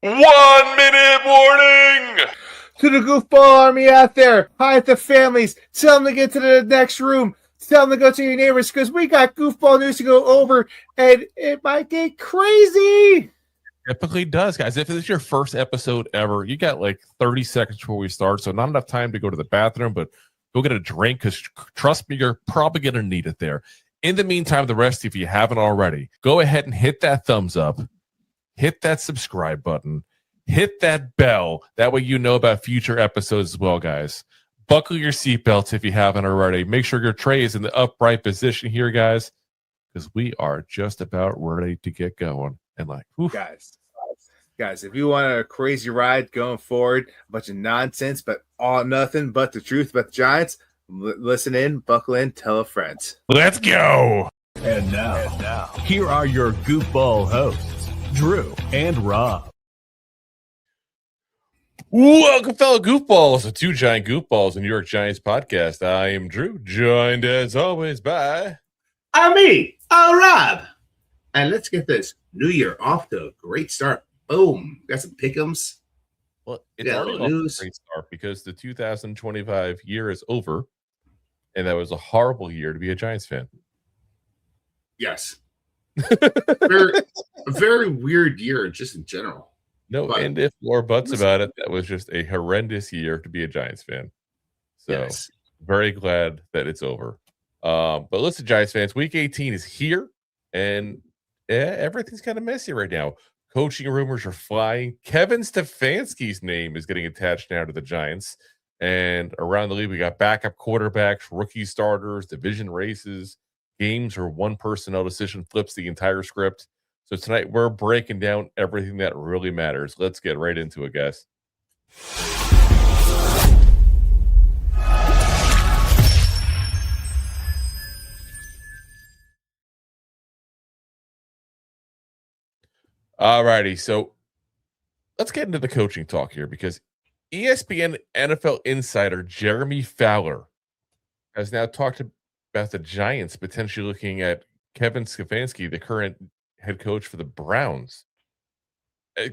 1 minute warning! To the goofball army out there, hi at the families, tell them to get to the next room, tell them to go to your neighbors, because we got goofball news to go over, and it might get crazy. Typically does, guys. If it's your first episode ever, you got like 30 seconds before we start, so not enough time to go to the bathroom, but go get a drink, because trust me, you're probably going to need it there. In the meantime, the rest, if you haven't already, go ahead and hit that thumbs up, hit that subscribe button, hit that bell. That way you know about future episodes as well, guys. Buckle your seatbelts if you haven't already. Make sure your tray is in the upright position here, guys, because we are just about ready to get going. And like, whew. Guys, if you want a crazy ride going forward, a bunch of nonsense, but all nothing but the truth about the Giants, listen in, buckle in, tell a friend. Let's go. And now, here are your goofball hosts, Drew and Rob. Welcome, fellow goofballs, to Two Giant Goofballs, the New York Giants podcast. I am Drew, joined as always by... I'm me, Rob. And let's get this new year off to a great start. Boom. Got some pick'ems. Well, it's already off to a great start because the 2025 year is over, and that was a horrible year to be a Giants fan. Yes. A very weird year just in general. No, but, and if more buts about it, that was just a horrendous year to be a Giants fan. So, yes. Very glad that it's over. But listen, Giants fans, Week 18 is here, and everything's kind of messy right now. Coaching rumors are flying. Kevin Stefanski's name is getting attached now to the Giants. And around the league, we got backup quarterbacks, rookie starters, division races, games where one personnel decision flips the entire script. So tonight, we're breaking down everything that really matters. Let's get right into it, guys. All righty, so let's get into the coaching talk here, because ESPN NFL insider Jeremy Fowler has now talked about the Giants potentially looking at Kevin Stefanski, the current head coach for the Browns,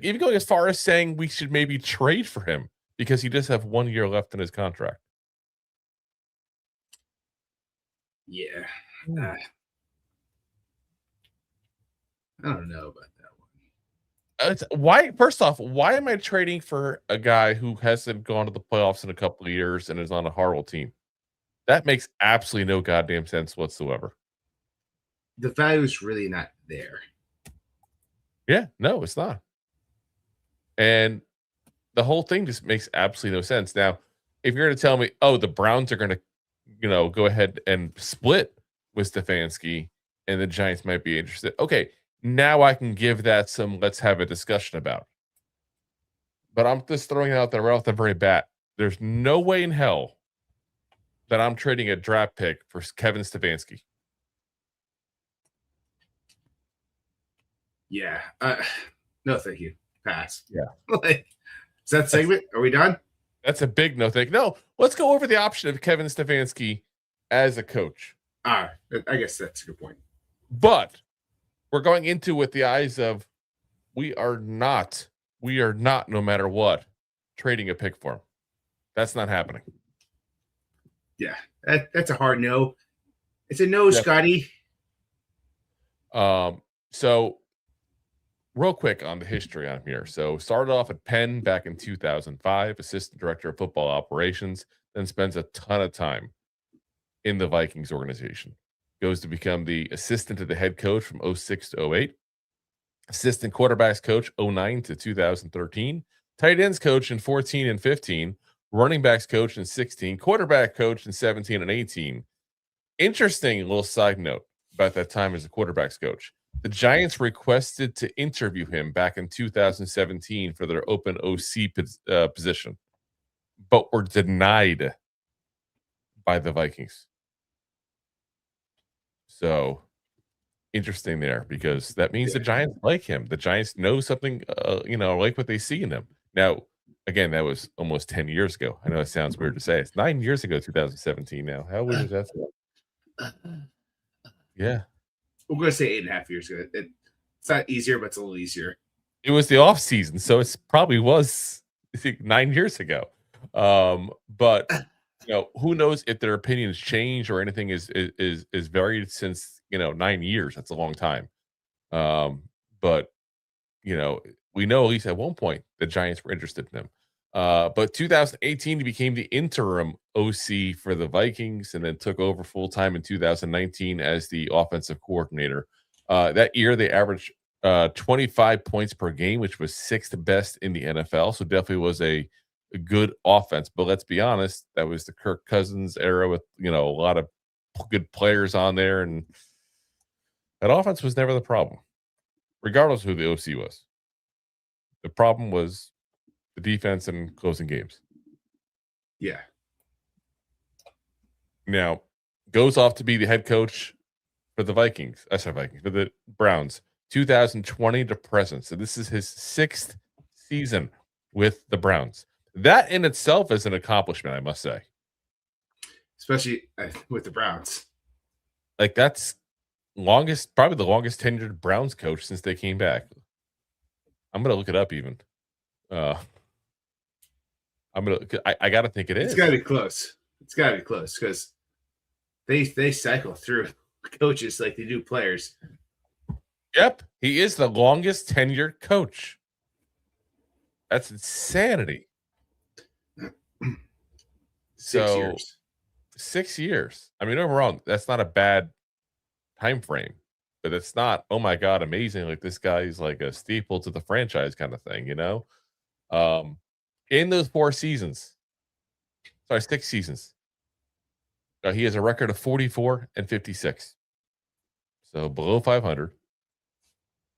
even going as far as saying we should maybe trade for him because he does have 1 year left in his contract. Yeah. I don't know about that one. Why? First off, why am I trading for a guy who hasn't gone to the playoffs in a couple of years and is on a horrible team? That makes absolutely no goddamn sense whatsoever. The value is really not there. Yeah, no, it's not. And the whole thing just makes absolutely no sense. Now, if you're going to tell me, oh, the Browns are going to, go ahead and split with Stefanski and the Giants might be interested. Okay, now I can give that some let's have a discussion about. But I'm just throwing it out there right off the very bat. There's no way in hell that I'm trading a draft pick for Kevin Stefanski. Yeah. No, thank you. Pass. Yeah. Is that segment? Are we done? That's a big no thank you. No, let's go over the option of Kevin Stefanski as a coach. I guess that's a good point. But we're going into with the eyes of we are not, no matter what, trading a pick for him. That's not happening. Yeah, that's a hard no. It's a no, Scotty. So real quick on the history on here. So started off at Penn back in 2005, assistant director of football operations, then spends a ton of time in the Vikings organization. Goes to become the assistant to the head coach from 06 to 08, assistant quarterbacks coach 09 to 2013, tight ends coach in 14 and 15, running backs coach in 16, quarterback coach in 17 and 18. Interesting little side note about that time as a quarterbacks coach. The Giants requested to interview him back in 2017 for their open OC position, but were denied by the Vikings. So interesting there, because that means the Giants like him. The Giants know something, like what they see in him. Now, again, that was almost 10 years ago. I know it sounds weird to say. It's 9 years ago, 2017 now. How weird is that? Yeah. We're going to say 8.5 years ago. It's not easier, but it's a little easier. It was the off season, so it's probably was I think 9 years ago. But who knows if their opinions change or anything is varied since 9 years. That's a long time. But we know at least at one point the Giants were interested in him. But 2018, he became the interim OC for the Vikings and then took over full time in 2019 as the offensive coordinator. That year, they averaged 25 points per game, which was sixth best in the NFL. So definitely was a good offense. But let's be honest, that was the Kirk Cousins era with a lot of good players on there, and that offense was never the problem, regardless of who the OC was. The problem was the defense and closing games. Yeah. Now, goes off to be the head coach for the Vikings. For the Browns, 2020 to present. So this is his sixth season with the Browns. That in itself is an accomplishment, I must say. Especially with the Browns. Like, that's probably the longest tenured Browns coach since they came back. I'm going to look it up even. I got to think it is. It's got to be close. It's got to be close because they cycle through coaches like they do players. Yep. He is the longest tenured coach. That's insanity. 6 years. 6 years. I mean, don't get me wrong, that's not a bad time frame, but it's not, oh my God, amazing. Like, this guy's like a staple to the franchise kind of thing, in those 6 seasons, he has a record of 44-56. So below 500.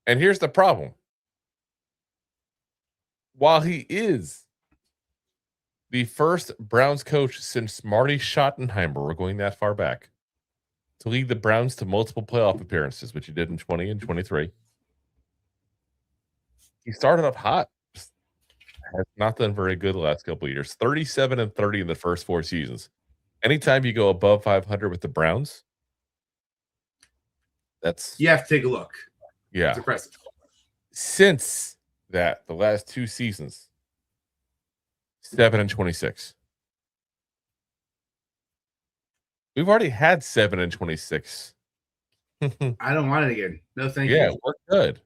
And here's the problem. While he is the first Browns coach since Marty Schottenheimer, we're going that far back, to lead the Browns to multiple playoff appearances, which he did in 20 and 23. He started off hot. Has not done very good the last couple of years. 37-30 in the first 4 seasons. Anytime you go above 500 with the Browns, you have to take a look. Yeah. It's impressive. Since that, the last 2 seasons, 7-26. We've already had 7-26. I don't want it again. No, thank you. Yeah, we're good.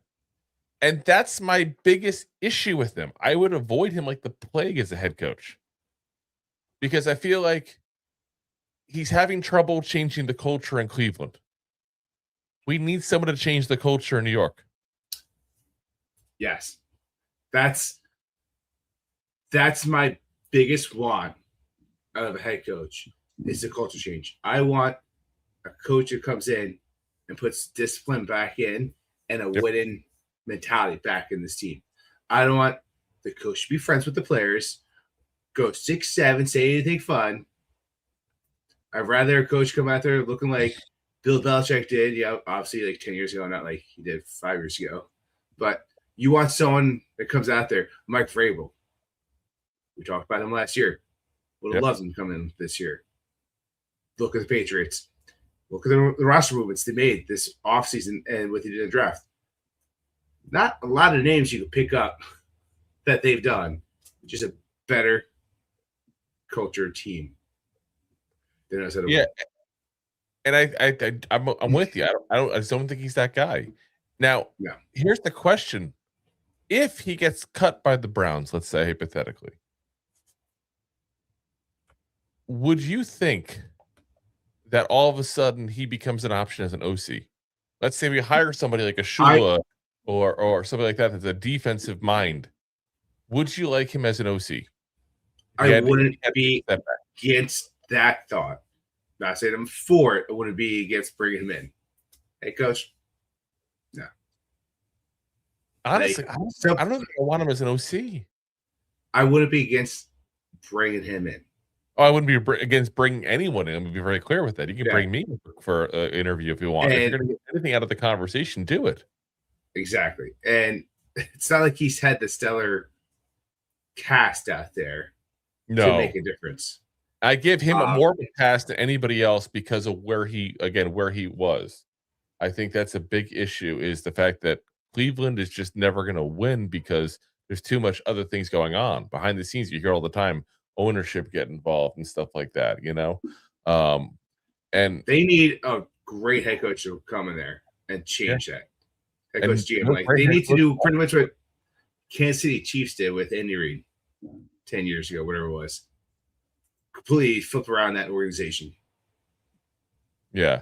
And that's my biggest issue with him. I would avoid him like the plague as a head coach, because I feel like he's having trouble changing the culture in Cleveland. We need someone to change the culture in New York. Yes. That's my biggest want out of a head coach is the culture change. I want a coach who comes in and puts discipline back in and a winning mentality back in this team. I don't want the coach to be friends with the players, go 6'7", say anything fun. I'd rather a coach come out there looking like Bill Belichick did, obviously like 10 years ago, not like he did 5 years ago. But you want someone that comes out there, Mike Vrabel. We talked about him last year. Would have loved him to come in this year. Look at the Patriots. Look at the roster movements they made this offseason and what they did in the draft. Not a lot of names you can pick up that they've done. Just a better culture team. Yeah, and I'm with you. I just don't think he's that guy. Now, Here's the question: if he gets cut by the Browns, let's say hypothetically, would you think that all of a sudden he becomes an option as an OC? Let's say we hire somebody like a Shula or something like that that's a defensive mind. Would you like him as an OC? I wouldn't be against that thought. Not saying I'm for it. I wouldn't be against bringing him in. Hey, coach. No. Honestly, I don't think I want him as an OC. I wouldn't be against bringing him in. Oh, I wouldn't be against bringing anyone in. I'm going to be very clear with that. You can bring me for an interview if you want. If you're going to get anything out of the conversation, do it. Exactly. And it's not like he's had the stellar cast out there to make a difference. I give him more of a pass than anybody else because of where he was. I think that's a big issue, is the fact that Cleveland is just never going to win because there's too much other things going on behind the scenes. You hear all the time ownership get involved and stuff like that, and they need a great head coach to come in there and change that. Head coach GM, they need to do pretty much what Kansas City Chiefs did with Andy Reid 10 years ago, whatever it was. Completely flip around that organization. Yeah.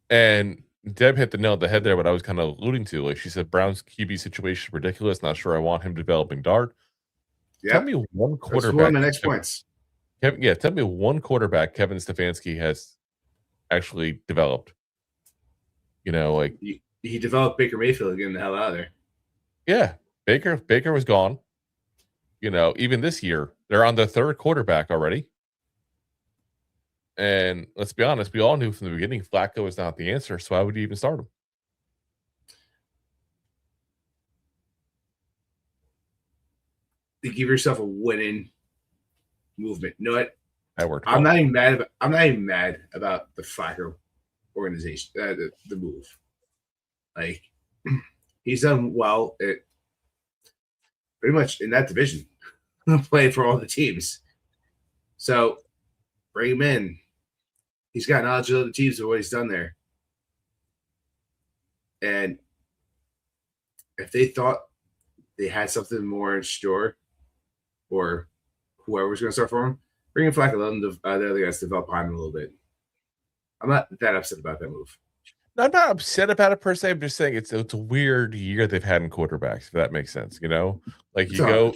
And Deb hit the nail on the head there, what I was kind of alluding to. Like she said, Brown's QB situation is ridiculous. Not sure I want him developing Dart. Yep. Tell me one quarterback. That's one of my next points. Tell me one quarterback Kevin Stefanski has actually developed. He developed Baker Mayfield getting the hell out of there. Yeah. Baker was gone. Even this year, they're on their third quarterback already. And let's be honest, we all knew from the beginning Flacco was not the answer, so why would you even start him? To give yourself a winning movement. You know what? That worked. I'm not even mad about the Flacco organization, the move. Like he's done well at pretty much in that division, playing for all the teams. So bring him in. He's got knowledge of the teams of what he's done there. And if they thought they had something more in store, or whoever was going to start for him, bring in Flacco, let the other guys develop behind him a little bit. I'm not that upset about that move. I'm not upset about it per se. I'm just saying it's a weird year they've had in quarterbacks, if that makes sense. Like you trade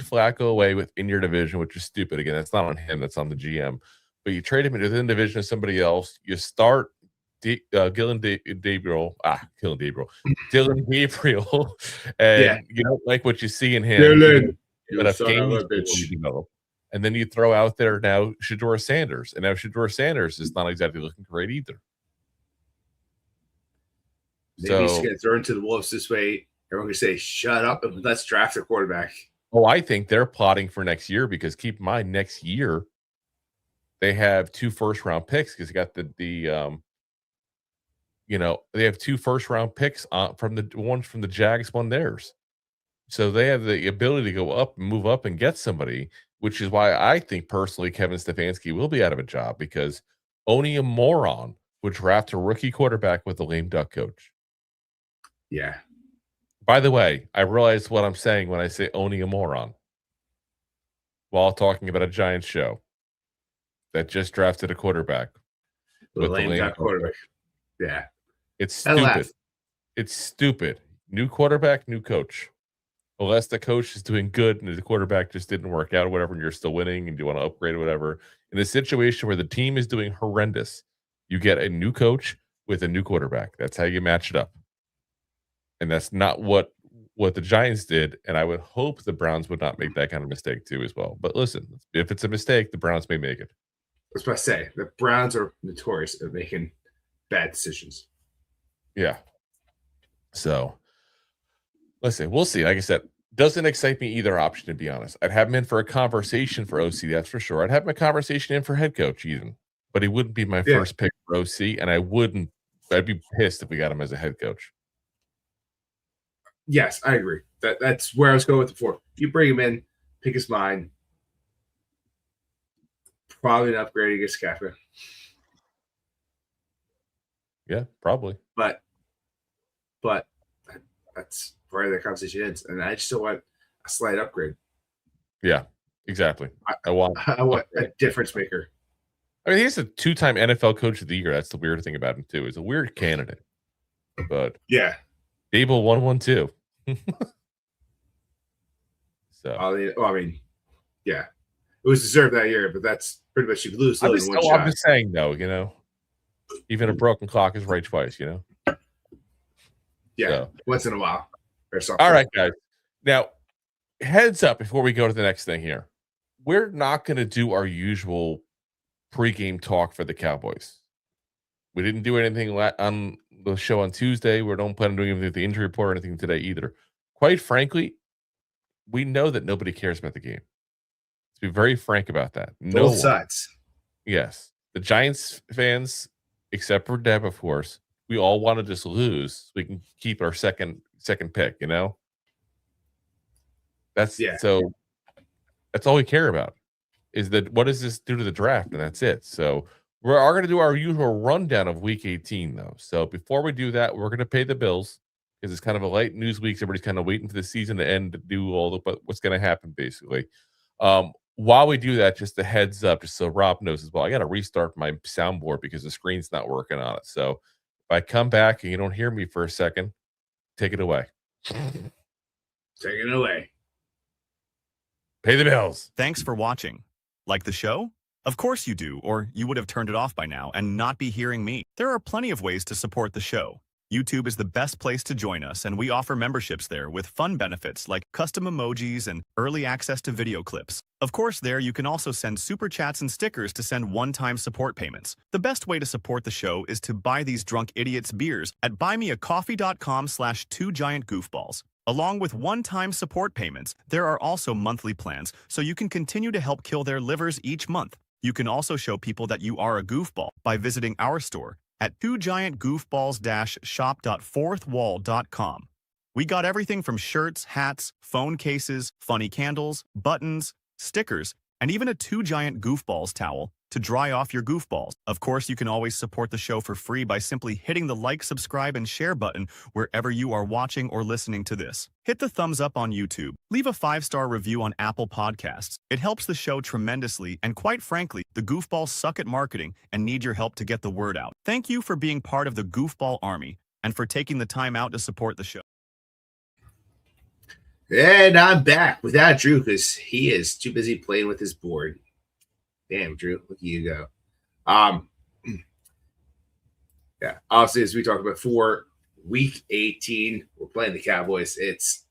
Flacco away within your division, which is stupid. Again, that's not on him, that's on the GM. But you trade him within the division of somebody else. You start Dylan Gabriel, and you don't like what you see in him. And then you throw out there now Shedeur Sanders. And now Shedeur Sanders is not exactly looking great either. Maybe he's going to throw into the wolves this way. Everyone can say, shut up and let's draft a quarterback. Oh, I think they're plotting for next year because keep in mind, next year they have 2 first-round picks because they got they have 2 first-round picks from the Jags, one theirs. So they have the ability to go up and move up and get somebody, which is why I think personally Kevin Stefanski will be out of a job because only a moron would draft a rookie quarterback with a lame duck coach. Yeah. By the way, I realize what I'm saying when I say only a moron while talking about a Giants show that just drafted a quarterback with a lame duck quarterback. Yeah. It's stupid. It's stupid. New quarterback, new coach. Unless the coach is doing good and the quarterback just didn't work out or whatever, and you're still winning and you want to upgrade or whatever. In a situation where the team is doing horrendous, you get a new coach with a new quarterback. That's how you match it up. And that's not what the Giants did. And I would hope the Browns would not make that kind of mistake too as well. But listen, if it's a mistake, the Browns may make it. That's what I say. The Browns are notorious at making bad decisions. Yeah. So listen, we'll see. Like I said, doesn't excite me either option, to be honest. I'd have him in for a conversation for OC, that's for sure. I'd have him a conversation in for head coach even, but he wouldn't be my first pick for OC, and I'd be pissed if we got him as a head coach. Yes, I agree. That's where I was going with before. You bring him in, pick his mind. Probably an upgrade against Kafka. Yeah, probably. But that's where the conversation ends, and I just still want a slight upgrade. Yeah, exactly. I want a difference maker. I mean, he's a 2-time NFL Coach of the Year. That's the weird thing about him too. He's a weird candidate, but yeah, Dable won one too. So I mean, yeah, it was deserved that year, but that's pretty much you lose. I'm just saying though, even a broken clock is right twice. Yeah, so. Once in a while. All right, guys. Now, heads up before we go to the next thing here. We're not going to do our usual pregame talk for the Cowboys. We didn't do anything on the show on Tuesday. We don't plan on doing anything with the injury report or anything today either. Quite frankly, we know that nobody cares about the game. Let's be very frank about that. Both sides. Yes. The Giants fans, except for Deb, of course, we all want to just lose so we can keep our second pick, That's so that's all we care about is that what does this do to the draft? And that's it. So we are going to do our usual rundown of week 18 though. So before we do that, we're going to pay the bills because it's kind of a light news week. So everybody's kind of waiting for the season to end to do what's going to happen basically. While we do that, just a heads up, just so Rob knows as well, I got to restart my soundboard because the screen's not working on it. So if I come back and you don't hear me for a second, take it away. Take it away. Pay the bills. Thanks for watching. Like the show? Of course you do, or you would have turned it off by now and not be hearing me. There are plenty of ways to support the show. YouTube is the best place to join us, and we offer memberships there with fun benefits like custom emojis and early access to video clips. Of course, there you can also send super chats and stickers to send one-time support payments. The best way to support the show is to buy these drunk idiots beers at buymeacoffee.com/2giantgoofballs. Along with one-time support payments, there are also monthly plans, so you can continue to help kill their livers each month. You can also show people that you are a goofball by visiting our store at 2giantgoofballs-shop.fourthwall.com. We got everything from shirts, hats, phone cases, funny candles, buttons, stickers, and even a 2 Giant Goofballs towel to dry off your goofballs. Of course, you can always support the show for free by simply hitting the like, subscribe, and share button wherever you are watching or listening to this. Hit the thumbs up on YouTube. Leave a 5-star review on Apple Podcasts. It helps the show tremendously, and quite frankly, the goofballs suck at marketing and need your help to get the word out. Thank you for being part of the Goofball Army and for taking the time out to support the show. And I'm back without Drew because he is too busy playing with his board. Damn, Drew, look at you go. Yeah, obviously, as we talked about before, week 18, we're playing the Cowboys. It's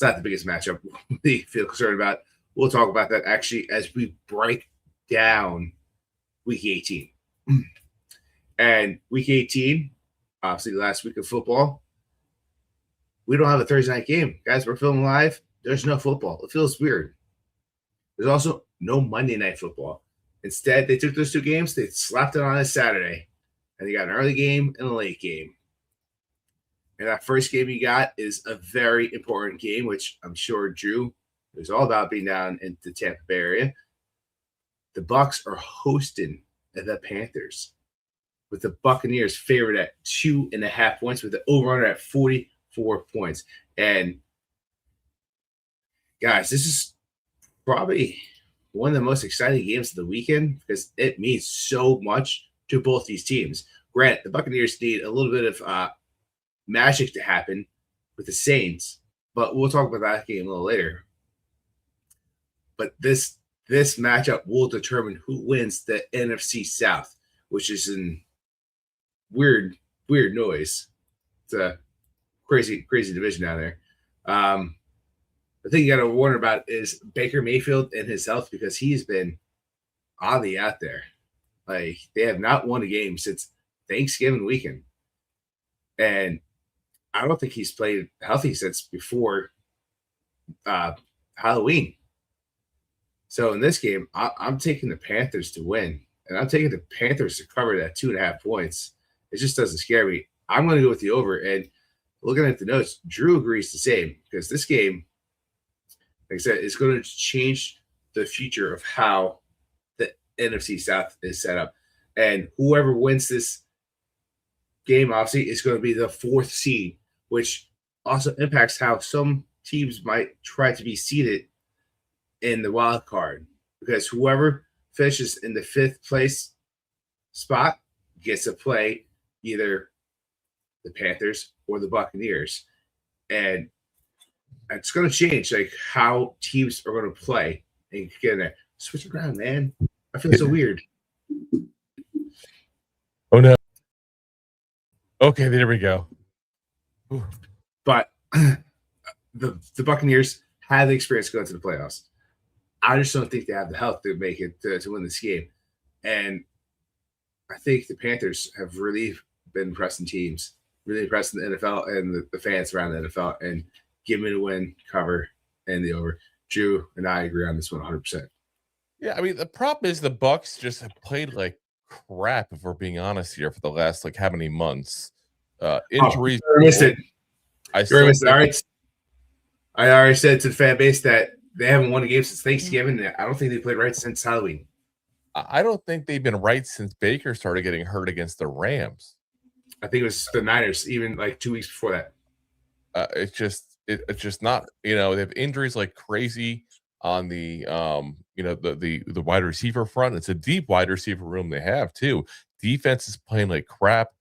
not the biggest matchup we feel concerned about. We'll talk about that actually as we break down week 18. And week 18, obviously the last week of football, we don't have a Thursday night game. Guys, we're filming live. There's no football. It feels weird. There's also no Monday night football. Instead, they took those two games, they slapped it on a Saturday, and they got an early game and a late game. And that first game you got is a very important game, which I'm sure Drew is all about being down in the Tampa Bay area. The Bucs are hosting the Panthers, with the Buccaneers favored at 2.5 points, with the over-under at 44 points. And guys, this is probably one of the most exciting games of the weekend because it means so much to both these teams. Grant, the Buccaneers need a little bit of magic to happen with the Saints, but we'll talk about that game a little later. But this matchup will determine who wins the NFC South, which is in weird noise. It's a crazy division down there. The thing you got to wonder about is Baker Mayfield and his health, because he's been oddly out there. Like, they have not won a game since Thanksgiving weekend. And I don't think he's played healthy since before Halloween. So in this game, I'm taking the Panthers to win. And I'm taking the Panthers to cover that 2.5 points. It just doesn't scare me. I'm going to go with the over. And looking at the notes, Drew agrees the same, because this game, like I said, is going to change the future of how the NFC South is set up. And whoever wins this game, obviously, is going to be the 4th seed, which also impacts how some teams might try to be seeded in the wild card, because whoever finishes in the 5th place spot gets to play either the Panthers or the Buccaneers. And it's going to change like how teams are going to play and get in there. Switch around, man. I feel so weird. Oh no. Okay, there we go. But the Buccaneers have the experience going to the playoffs. I just don't think they have the health to make it to win this game. And I think the Panthers have really been impressing teams, really impressing the NFL and the fans around the NFL, and give me the win, cover, and the over. Drew and I agree on this one 100%. Yeah, I mean, the problem is the Bucs just have played like crap if we're being honest here for the last like how many months. Injuries. You missed it. I You still missed it. think All right. I already said to the fan base that they haven't won a game since Thanksgiving. I don't think they played right since Halloween. I don't think they've been right since Baker started getting hurt against the Rams. I think it was the Niners, even like 2 weeks before that. It's just not, they have injuries like crazy on the the wide receiver front. It's a deep wide receiver room they have too. Defense is playing like crap.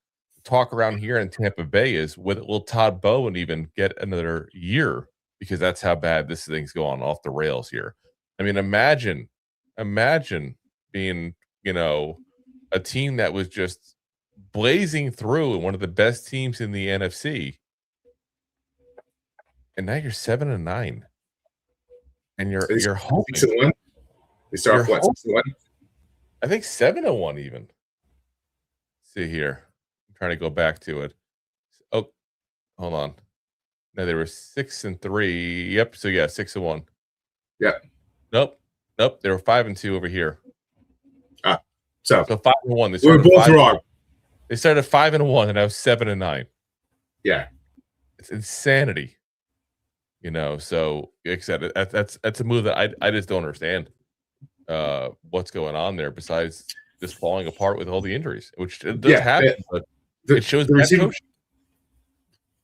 Talk around here in Tampa Bay is will Todd Bowen even get another year, because that's how bad this thing's going off the rails here. I mean, imagine being, a team that was just blazing through and one of the best teams in the NFC. And now you're 7-9. And you're hoping. 6-1? They start off what? 6-1? I think 7-1 even. Let's see here. I'm trying to go back to it. Oh, hold on. No, they were 6-3. Yep. So yeah, 6-1. Yep. Nope. They were 5-2 over here. So 5-1. We're both wrong. They started 5-1, and now 7-9. Yeah, it's insanity. So like I said, that's a move that I just don't understand. What's going on there besides just falling apart with all the injuries, which it does happen, but it shows the receiver.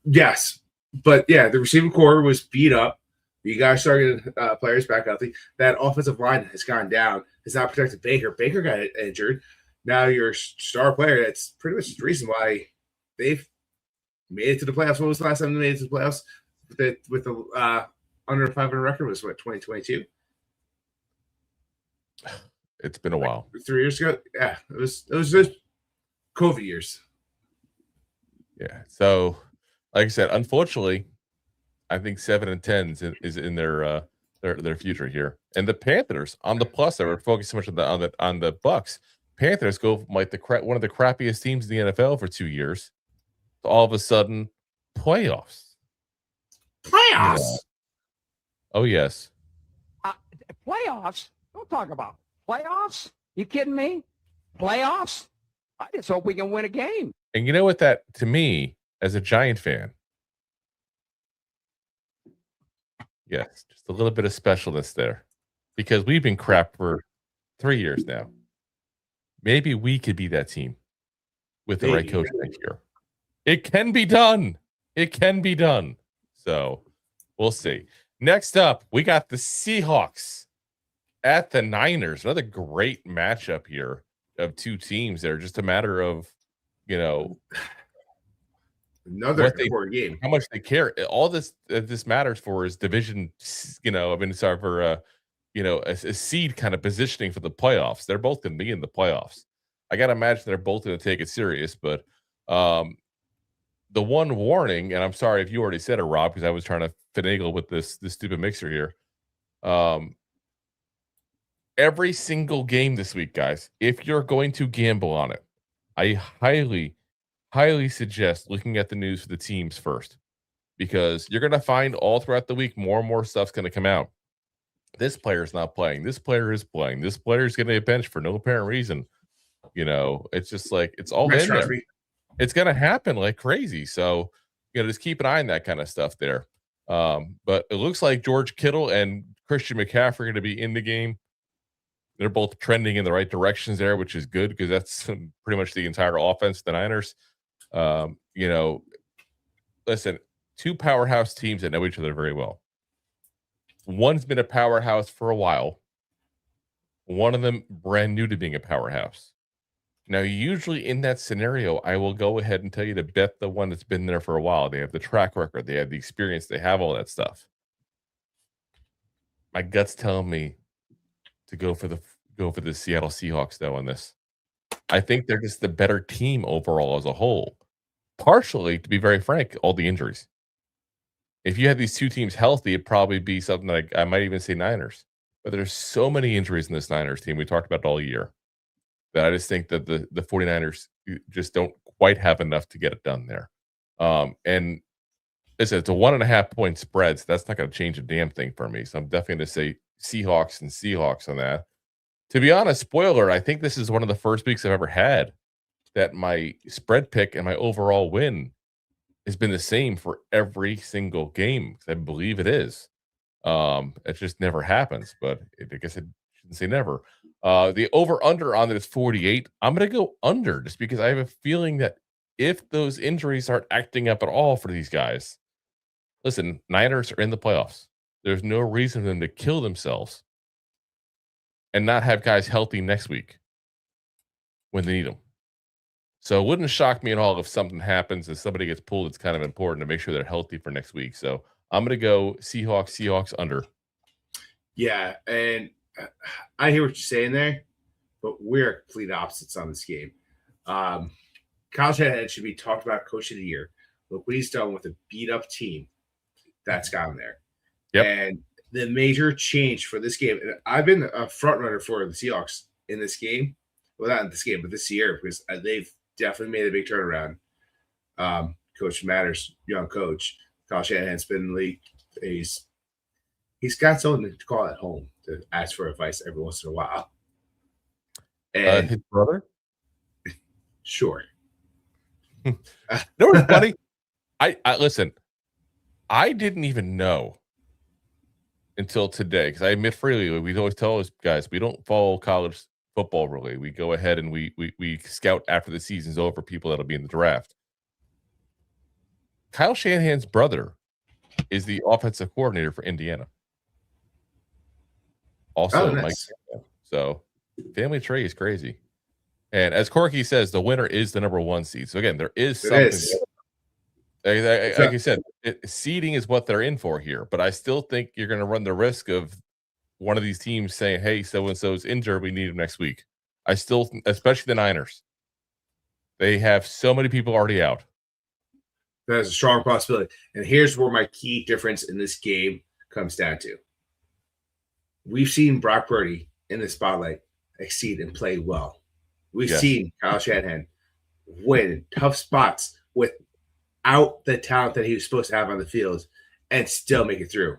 Yes, but yeah, the receiving core was beat up. You guys started players back out. That offensive line has gone down. Has not protected Baker. Baker got injured. Now your star player. That's pretty much the reason why they've made it to the playoffs. When was the last time they made it to the playoffs? With the under 500 record was what, 2022? It's been a while. 3 years ago. Yeah, it was just COVID years. Yeah. So, like I said, unfortunately, I think 7-10 is in their future here. And the Panthers on the plus, they were focused so much on the Bucks. Panthers go from like one of the crappiest teams in the NFL for 2 years to all of a sudden playoffs. Playoffs. Oh yes. Playoffs? Don't talk about playoffs. You kidding me? Playoffs? I just hope we can win a game. And you know what, that to me as a Giant fan, yes, just a little bit of specialness there, because we've been crap for 3 years now. Maybe we could be that team with the right coach next year. It can be done. It can be done. So we'll see. Next up, we got the Seahawks at the Niners. Another great matchup here of two teams that are just a matter of, another important game. How much they care. All this matters for is division. Sorry for a seed kind of positioning for the playoffs. They're both going to be in the playoffs. I got to imagine they're both going to take it serious. But the one warning, and I'm sorry if you already said it, Rob, because I was trying to finagle with this stupid mixer here. Every single game this week, guys, if you're going to gamble on it, I highly, highly suggest looking at the news for the teams first, because you're going to find all throughout the week more and more stuff's going to come out. This player's not playing. This player is playing. This player's getting a bench for no apparent reason. It's just like it's all in there. It's going to happen like crazy. So, just keep an eye on that kind of stuff there. But it looks like George Kittle and Christian McCaffrey are going to be in the game. They're both trending in the right directions there, which is good, because that's pretty much the entire offense of the Niners. Listen, two powerhouse teams that know each other very well. One's been a powerhouse for a while. One of them brand new to being a powerhouse. Now, usually in that scenario, I will go ahead and tell you to bet the one that's been there for a while. They have the track record. They have the experience. They have all that stuff. My gut's telling me to go for the Seattle Seahawks, though, on this. I think they're just the better team overall as a whole. Partially, to be very frank, all the injuries. If you had these two teams healthy, it'd probably be something like, I might even say Niners. But there's so many injuries in this Niners team. We talked about it all year, that I just think that the 49ers just don't quite have enough to get it done there. And it's a 1.5 point spread, so that's not going to change a damn thing for me. So I'm definitely going to say Seahawks on that. To be honest, spoiler, I think this is one of the first weeks I've ever had that my spread pick and my overall win has been the same for every single game. I believe it is. It just never happens, but I guess I shouldn't say never. The over under on it is 48. I'm going to go under just because I have a feeling that if those injuries aren't acting up at all for these guys, listen, Niners are in the playoffs. There's no reason for them to kill themselves and not have guys healthy next week when they need them. So it wouldn't shock me at all if something happens and somebody gets pulled. It's kind of important to make sure they're healthy for next week. So I'm going to go Seahawks under. Yeah, and I hear what you're saying there, but we're complete opposites on this game. Kyle Shanahan should be talked about coach of the year. Look what he's done with a beat-up team that's gotten there. Yep. And the major change for this game, and I've been a front runner for the Seahawks in this game. Well, not in this game, but this year, because they've definitely made a big turnaround. Coach matters, young coach. Kyle Shanahan's been in the league. He's got someone to call at home to ask for advice every once in a while. And His brother? Sure. You know what's funny? I listen, I didn't even know until today, because I admit freely, we always tell us guys, we don't follow college football really. We go ahead and we scout after the season's over people that'll be in the draft. Kyle Shanahan's brother is the offensive coordinator for Indiana. Also, nice. Mike. So family tree is crazy. And as Corky says, the winner is the number 1 seed. So again, there is something. Like you said, seeding is what they're in for here. But I still think you're going to run the risk of one of these teams saying, hey, so-and-so is injured. We need him next week. I still, especially the Niners, they have so many people already out. That is a strong possibility. And here's where my key difference in this game comes down to. We've seen Brock Purdy in the spotlight exceed and play well. We've seen Kyle Shanahan win in tough spots without the talent that he was supposed to have on the field and still make it through.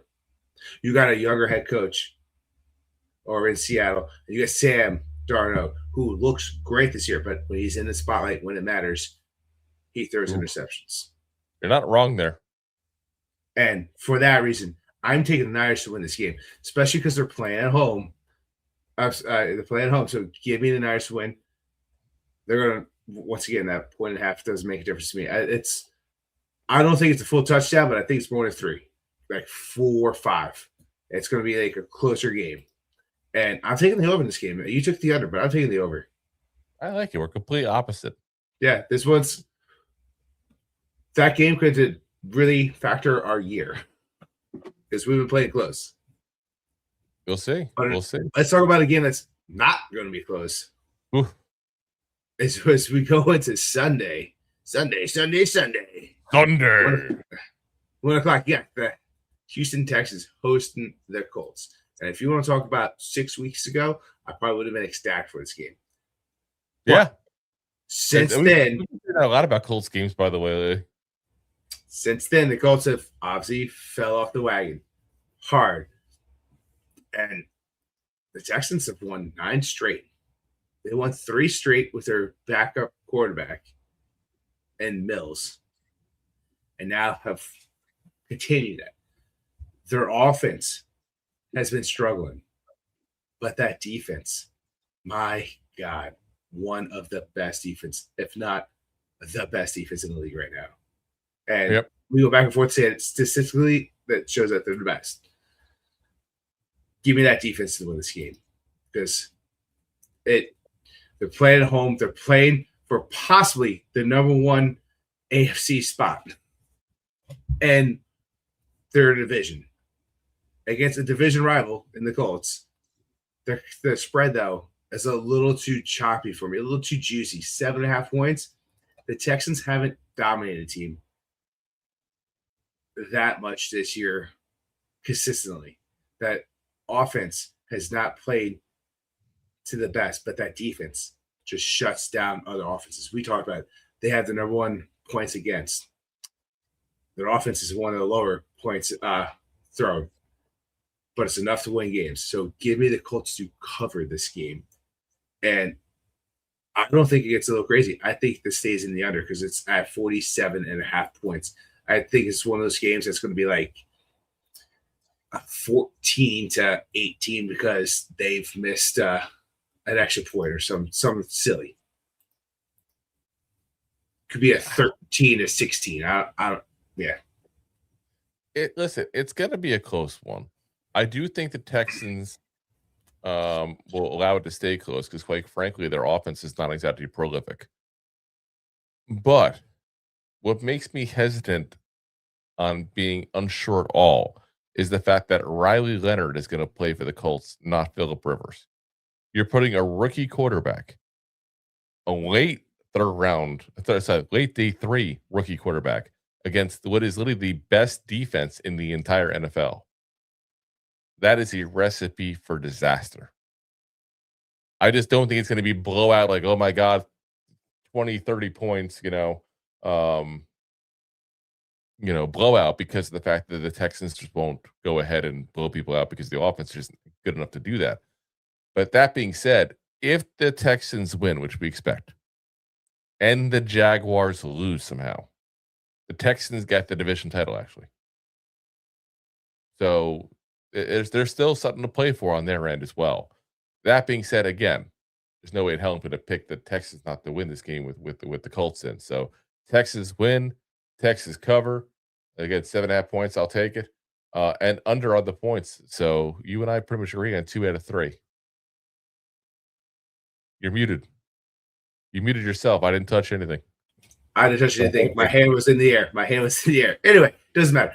You got a younger head coach over in Seattle. And you got Sam Darnold, who looks great this year, but when he's in the spotlight, when it matters, he throws interceptions. You're not wrong there. And for that reason, I'm taking the Niners to win this game, especially because they're playing at home. They're playing at home, so give me the Niners to win. They're going to, once again, that 1.5 doesn't make a difference to me. I don't think it's a full touchdown, but I think it's more than 3, like 4 or 5. It's going to be like a closer game. And I'm taking the over in this game. You took the under, but I'm taking the over. I like it. We're completely opposite. Yeah, that game could really factor our year because we've been playing close. We'll see. We'll see. Let's talk about a game that's not going to be close. Oof. As we go into Sunday. 1 o'clock. Yeah, the Houston Texans hosting the Colts. And if you want to talk about 6 weeks ago, I probably would have been ecstatic for this game. Yeah. Since then, we heard a lot about Colts games, by the way. Since then, the Colts have obviously fell off the wagon hard. And the Texans have won 9 straight. They won 3 straight with their backup quarterback and Mills. And now have continued that. Their offense has been struggling. But that defense, my God, one of the best defense, if not the best defense in the league right now. And we go back and forth saying statistically that shows that they're the best. Give me that defense to win this game because they're playing at home. They're playing for possibly the number 1 AFC spot. And they're in a division against a division rival in the Colts. The spread, though, is a little too choppy for me, a little too juicy. 7.5 points. The Texans haven't dominated a team that much this year consistently. That offense has not played to the best, but that defense just shuts down other offenses. We talked about it. They have the number 1 points against. Their offense is one of the lower points thrown. but it's enough to win games. So give me the Colts to cover this game. And I don't think it gets a little crazy. I think this stays in the under because it's at 47.5 points. I think it's one of those games that's going to be like 14-18 because they've missed an extra point or something silly. Could be a 13-16. I don't. Yeah. Listen, it's going to be a close one. I do think the Texans will allow it to stay close because, quite frankly, their offense is not exactly prolific. But what makes me hesitant on being unsure at all is the fact that Riley Leonard is going to play for the Colts, not Phillip Rivers. You're putting a rookie quarterback, a late day 3 rookie quarterback against what is literally the best defense in the entire NFL. That is a recipe for disaster. I just don't think it's going to be blowout like, oh my God, 20, 30 points, blowout because of the fact that the Texans just won't go ahead and blow people out because the offense is just good enough to do that. But that being said, if the Texans win, which we expect, and the Jaguars lose somehow, the Texans get the division title, actually. So there's still something to play for on their end as well. That being said, again, there's no way in hell I'm going to pick the Texans not to win this game with the Colts in. So Texas win, Texas cover. Again, 7.5 points, I'll take it. And under on the points. So you and I pretty much agree on 2 out of 3. You're muted. You muted yourself. I didn't touch anything. I didn't touch anything. My hand was in the air. Anyway, doesn't matter.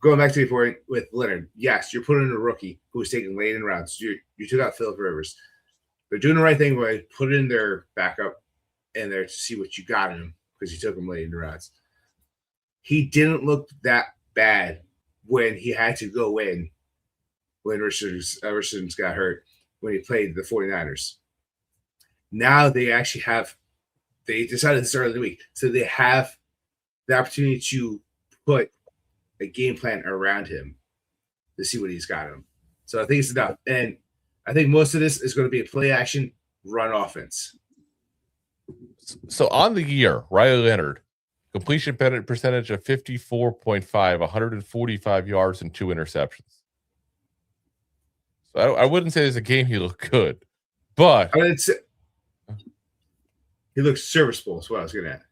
Going back to the point with Leonard, yes, you're putting in a rookie who's taking late in rounds. You took out Phillip Rivers. They're doing the right thing by putting in their backup in there to see what you got in him because you took him late in the rounds. He didn't look that bad when he had to go in when Richards got hurt when he played the 49ers. Now they decided to start of the week. So they have the opportunity to put a game plan around him to see what he's got him. So I think it's enough. And I think most of this is going to be a play action run offense. So on the year, Riley Leonard, completion percentage of 54.5, 145 yards and 2 interceptions. So I wouldn't say there's a game he looked good, but he looks serviceable is what I was going to add.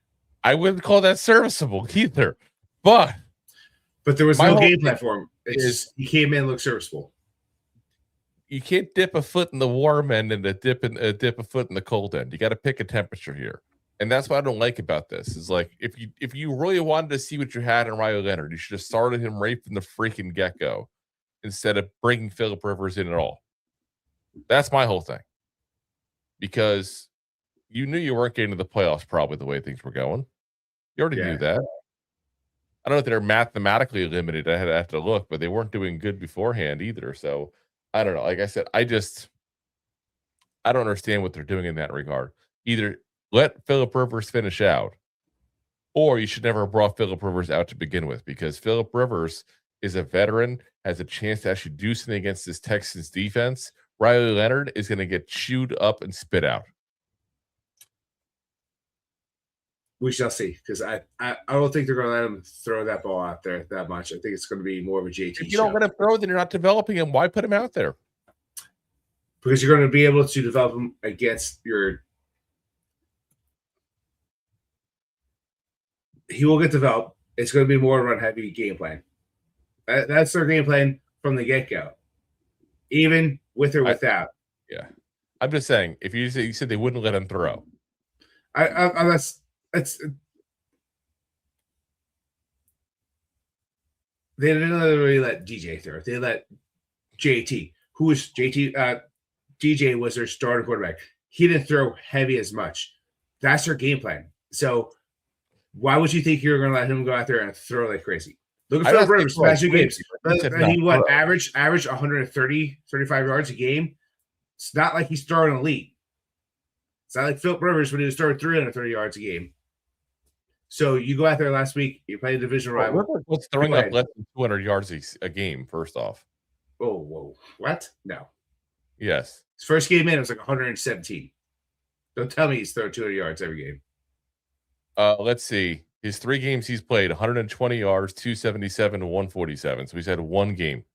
I wouldn't call that serviceable either, but there was no game plan for him. He came in and looked serviceable. You can't dip a foot in the warm end and dip a foot in the cold end. You got to pick a temperature here. And that's what I don't like about this. Is like if you really wanted to see what you had in Riley Leonard, you should have started him right from the freaking get-go instead of bringing Phillip Rivers in at all. That's my whole thing. Because you knew you weren't getting to the playoffs probably the way things were going. You already knew that. I don't know if they're mathematically limited. I have to look, but they weren't doing good beforehand either. So I don't know. Like I said, I don't understand what they're doing in that regard. Either let Phillip Rivers finish out, or you should never have brought Phillip Rivers out to begin with, because Phillip Rivers is a veteran, has a chance to actually do something against this Texans defense. Riley Leonard is going to get chewed up and spit out. We shall see, because I don't think they're going to let him throw that ball out there that much. I think it's going to be more of a JT. If you don't let him throw, then you're not developing him. Why put him out there? Because you're going to be able to develop him against your. He will get developed. It's going to be more run heavy game plan. That's their game plan from the get go, even with or without. Yeah, I'm just saying. If you said they wouldn't let him throw, they didn't really let DJ throw. They let JT, who was JT. DJ was their starting quarterback. He didn't throw heavy as much. That's their game plan. So why would you think you're going to let him go out there and throw like crazy? Look at Phillip Rivers last 2 games. He average 130, 35 yards a game. It's not like he's throwing elite. It's not like Phillip Rivers when he was throwing 330 yards a game. So you go out there last week. You play a division rival. What's throwing up less than 200 yards a game? First off. Oh, whoa! What? No. Yes. His first game in, it was like 117. Don't tell me he's throwing 200 yards every game. Let's see. His 3 games he's played, 120 yards, 277 to 147. So he's had 1 game.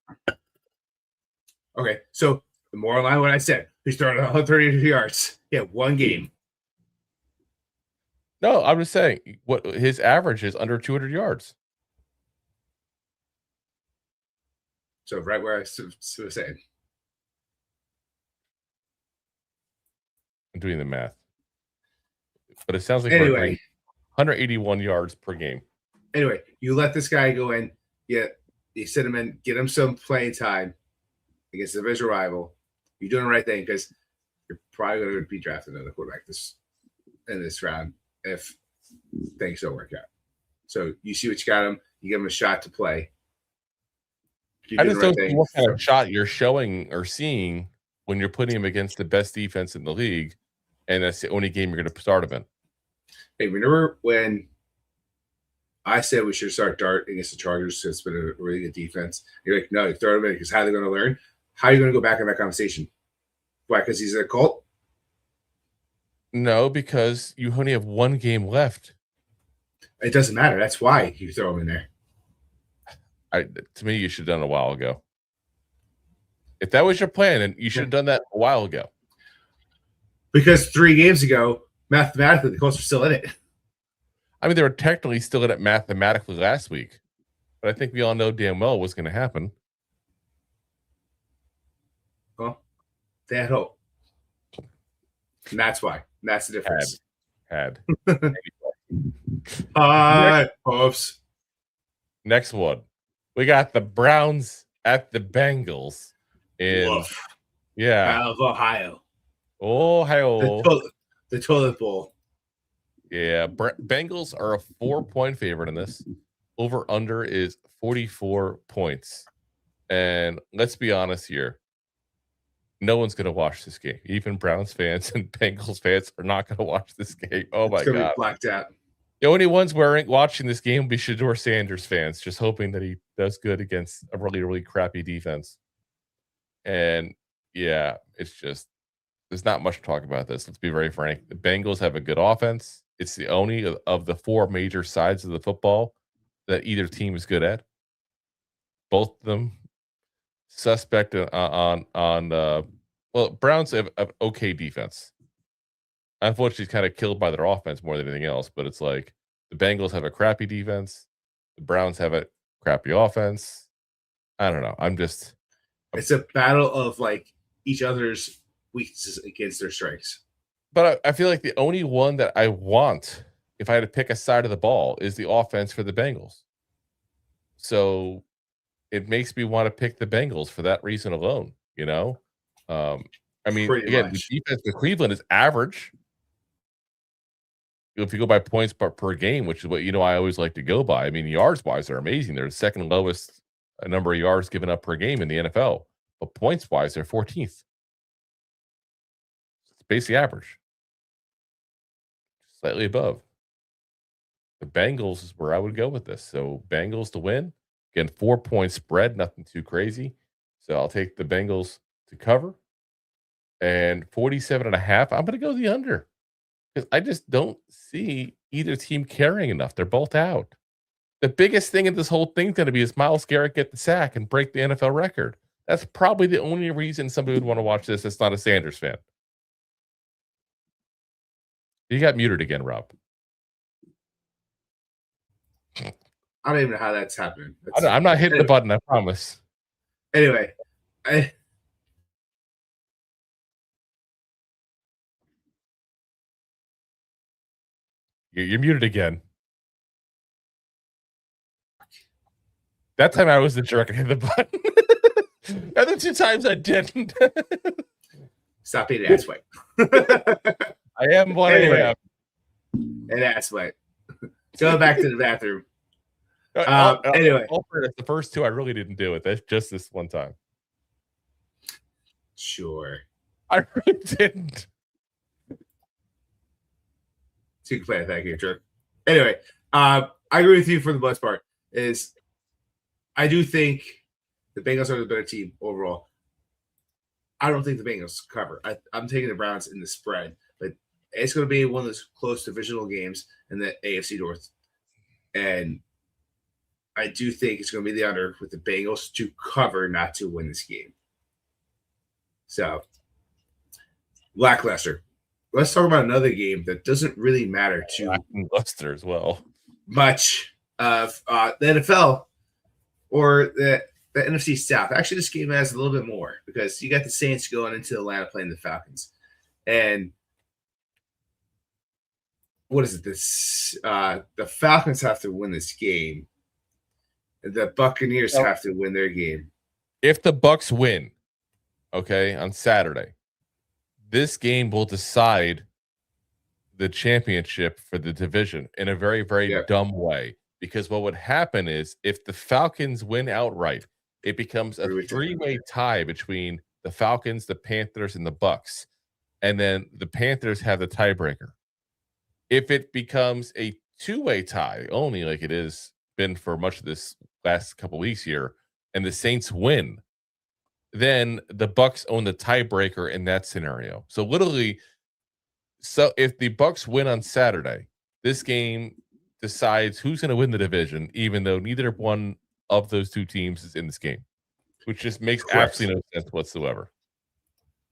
Okay, so the more line what I said, he's throwing 130 yards. Yeah, 1 game. No, I'm just saying what his average is under 200 yards. So right where I was saying. I'm doing the math. But it sounds like anyway, 181 yards per game. Anyway, you let this guy go in. Yeah, you send him in, get him some playing time against the division rival. You're doing the right thing because you're probably going to be drafting another quarterback in this round if things don't work out. So you see what you got him. You give him a shot to play. I just don't see what kind of shot you're showing or seeing when you're putting him against the best defense in the league, and that's the only game you're going to start him in. Hey, remember when I said we should start Dart against the Chargers? It's been a really good defense. You're like, no, you throw him in because how are they going to learn? How are you going to go back in that conversation? Why? Because he's a cult? No, because you only have 1 game left. It doesn't matter. That's why you throw him in there. To me, you should have done it a while ago. If that was your plan, then you should have done that a while ago. Because 3 games ago, mathematically, the Colts were still in it. I mean, they were technically still in it mathematically last week, but I think we all know damn well what's going to happen. Well, they had hope. And that's why. And that's the difference. Had. Hopes. Next one. We got the Browns at the Bengals in out of Ohio. Ohio. The toilet bowl. Yeah, Bengals are a 4-point favorite in this. Over under is 44 points. And let's be honest here. No one's going to watch this game. Even Browns fans and Bengals fans are not going to watch this game. Oh my God. Be blacked out. The only ones watching this game will be Shedeur Sanders fans, just hoping that he does good against a really, really crappy defense. And yeah, it's just, there's not much to talk about this. Let's be very frank. The Bengals have a good offense. It's the only of the 4 major sides of the football that either team is good at. Both of them suspect on Browns have okay defense. Unfortunately, it's kind of killed by their offense more than anything else. But it's like the Bengals have a crappy defense. The Browns have a crappy offense. I don't know. It's a battle of like each other's weaknesses against their strengths. But I feel like the only one that I want, if I had to pick a side of the ball, is the offense for the Bengals. So it makes me want to pick the Bengals for that reason alone. You know, I mean, again, the defense for Cleveland is average. If you go by points per game, which is what I always like to go by. I mean, yards wise, they're amazing. They're the second lowest number of yards given up per game in the NFL, but points wise, they're 14th. It's basically average, slightly above. The Bengals is where I would go with this. So Bengals to win. Again, 4-point spread, nothing too crazy. So I'll take the Bengals to cover. And 47.5, I'm going to go the under. Because I just don't see either team carrying enough. They're both out. The biggest thing in this whole thing is going to be is Myles Garrett get the sack and break the NFL record. That's probably the only reason somebody would want to watch this that's not a Sanders fan. You got muted again, Rob. I don't even know how that's happening. I'm not hitting the button, I promise. Anyway, You're muted again. That time I was the jerk and hit the button. The other 2 times I didn't. Stop being an asswipe. I am what I am. An asswipe. Go back to the bathroom. Anyway. The first 2 I really didn't do it. That's just this one time. Sure. I really didn't. So you can play it. Thank you, jerk. Anyway, I agree with you for the most part. I do think the Bengals are the better team overall. I don't think the Bengals cover. I'm taking the Browns in the spread, but it's going to be one of those close divisional games in the AFC North. And I do think it's going to be the under with the Bengals to cover, not to win this game. So, lackluster. Let's talk about another game that doesn't really matter to lackluster as well. Much of the NFL or the NFC South. Actually, this game has a little bit more because you got the Saints going into Atlanta playing the Falcons. And what is it? The Falcons have to win this game. The Buccaneers have to win their game. If the Bucs win, okay, on Saturday, this game will decide the championship for the division in a very, very dumb way. Because what would happen is if the Falcons win outright, it becomes a three-way tie between the Falcons, the Panthers, and the Bucs. And then the Panthers have the tiebreaker. If it becomes a two-way tie, only like it has been for much of this last couple weeks here, and the Saints win, then the Bucs own the tiebreaker in that scenario. So literally, if the Bucs win on Saturday, this game decides who's going to win the division, even though neither one of those two teams is in this game, which just makes absolutely no sense whatsoever.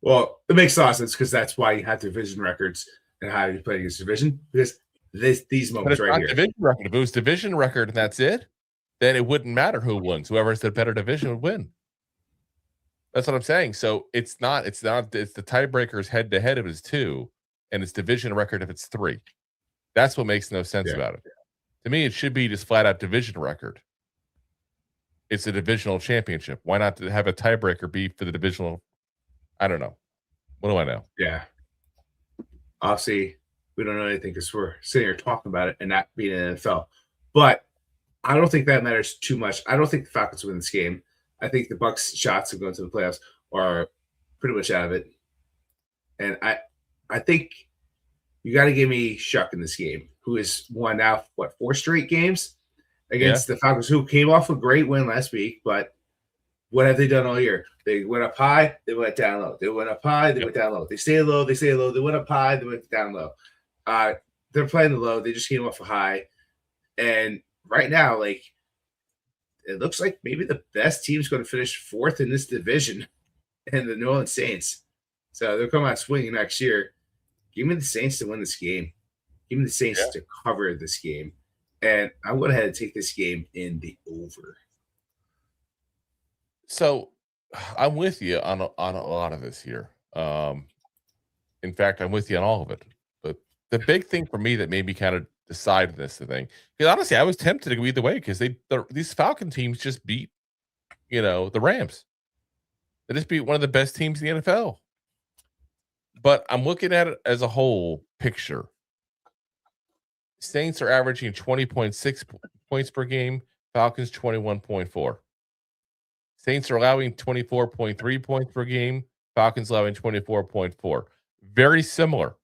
Well, it makes a lot of sense because that's why you have division records and how you play against division, because these moments right here. Division record. If it was division record and that's it, then it wouldn't matter who wins. Whoever's the better division would win. That's what I'm saying. So it's the tiebreakers head to head if it's 2, and it's division record if it's 3. That's what makes no sense about it. To me, it should be just flat out division record. It's a divisional championship. Why not have a tiebreaker be for the divisional? I don't know. What do I know? Yeah. Obviously, we don't know anything because we're sitting here talking about it and not being in the NFL. But I don't think that matters too much. I don't think the Falcons win this game. I think the Bucs' shots of going to the playoffs are pretty much out of it. And I think you got to give me Shuck in this game, who has won now, 4 straight games against the Falcons, who came off a great win last week. But what have they done all year? They went up high, they went down low. They went up high, they went down low. They stay low, they stay low. They went up high, they went down low. They're playing the low. They just came off a high. And right now, like, it looks like maybe the best team's going to finish 4th in this division, and the New Orleans Saints. So they're coming out swinging next year. Give me the Saints to win this game. Give me the Saints to cover this game. And I'm going to have to take this game in the over. So I'm with you on a lot of this here. In fact, I'm with you on all of it. But the big thing for me that made me kind of decide this thing, because honestly, I was tempted to go either way because these Falcon teams just beat, the Rams. They just beat one of the best teams in the NFL. But I'm looking at it as a whole picture. Saints are averaging 20.6 points per game. Falcons 21.4. Saints are allowing 24.3 points per game. Falcons allowing 24.4. Very similar.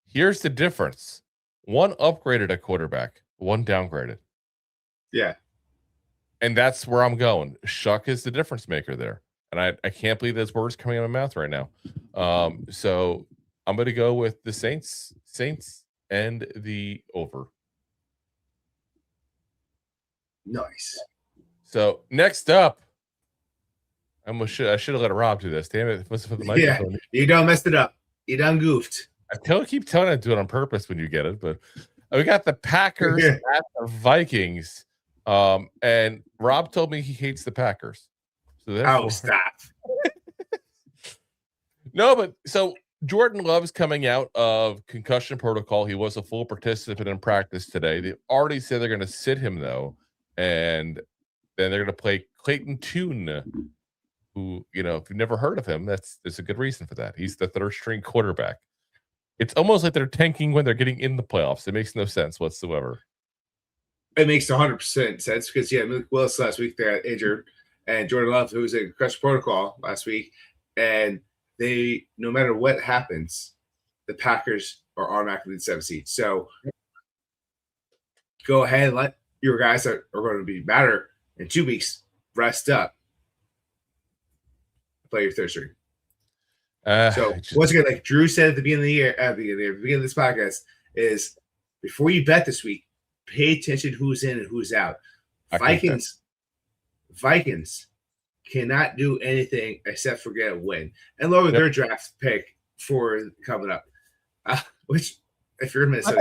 Here's the difference. One upgraded at quarterback, one downgraded. Yeah. And that's where I'm going. Shuck is the difference maker there. And I can't believe those words coming out of my mouth right now. So I'm going to go with the Saints and the over. Nice. So next up, I should have let Rob do this. Damn it! Must have put the microphone. Yeah, you done messed it up. You done goofed. I keep telling him to do it on purpose when you get it, but we got the Packers at the Vikings. And Rob told me he hates the Packers. So stop. No, but so Jordan Love's coming out of concussion protocol. He was a full participant in practice today. They already said they're going to sit him though, and then they're going to play Clayton Tune, who, if you've never heard of him, there's a good reason for that. He's the 3rd string quarterback. It's almost like they're tanking when they're getting in the playoffs. It makes no sense whatsoever. It makes 100% sense because, Malik Willis last week they got injured, and Jordan Love, who was in concussion protocol last week, and they, no matter what happens, the Packers are automatically the 7th seed. So go ahead and let your guys that are going to be better in 2 weeks rest up. Play your third string. So once again, like Drew said at the beginning of the year, at the beginning of this podcast, is before you bet this week, pay attention who's in and who's out. Vikings cannot do anything except for get a win and lower their draft pick for coming up. Which, if you're in Minnesota,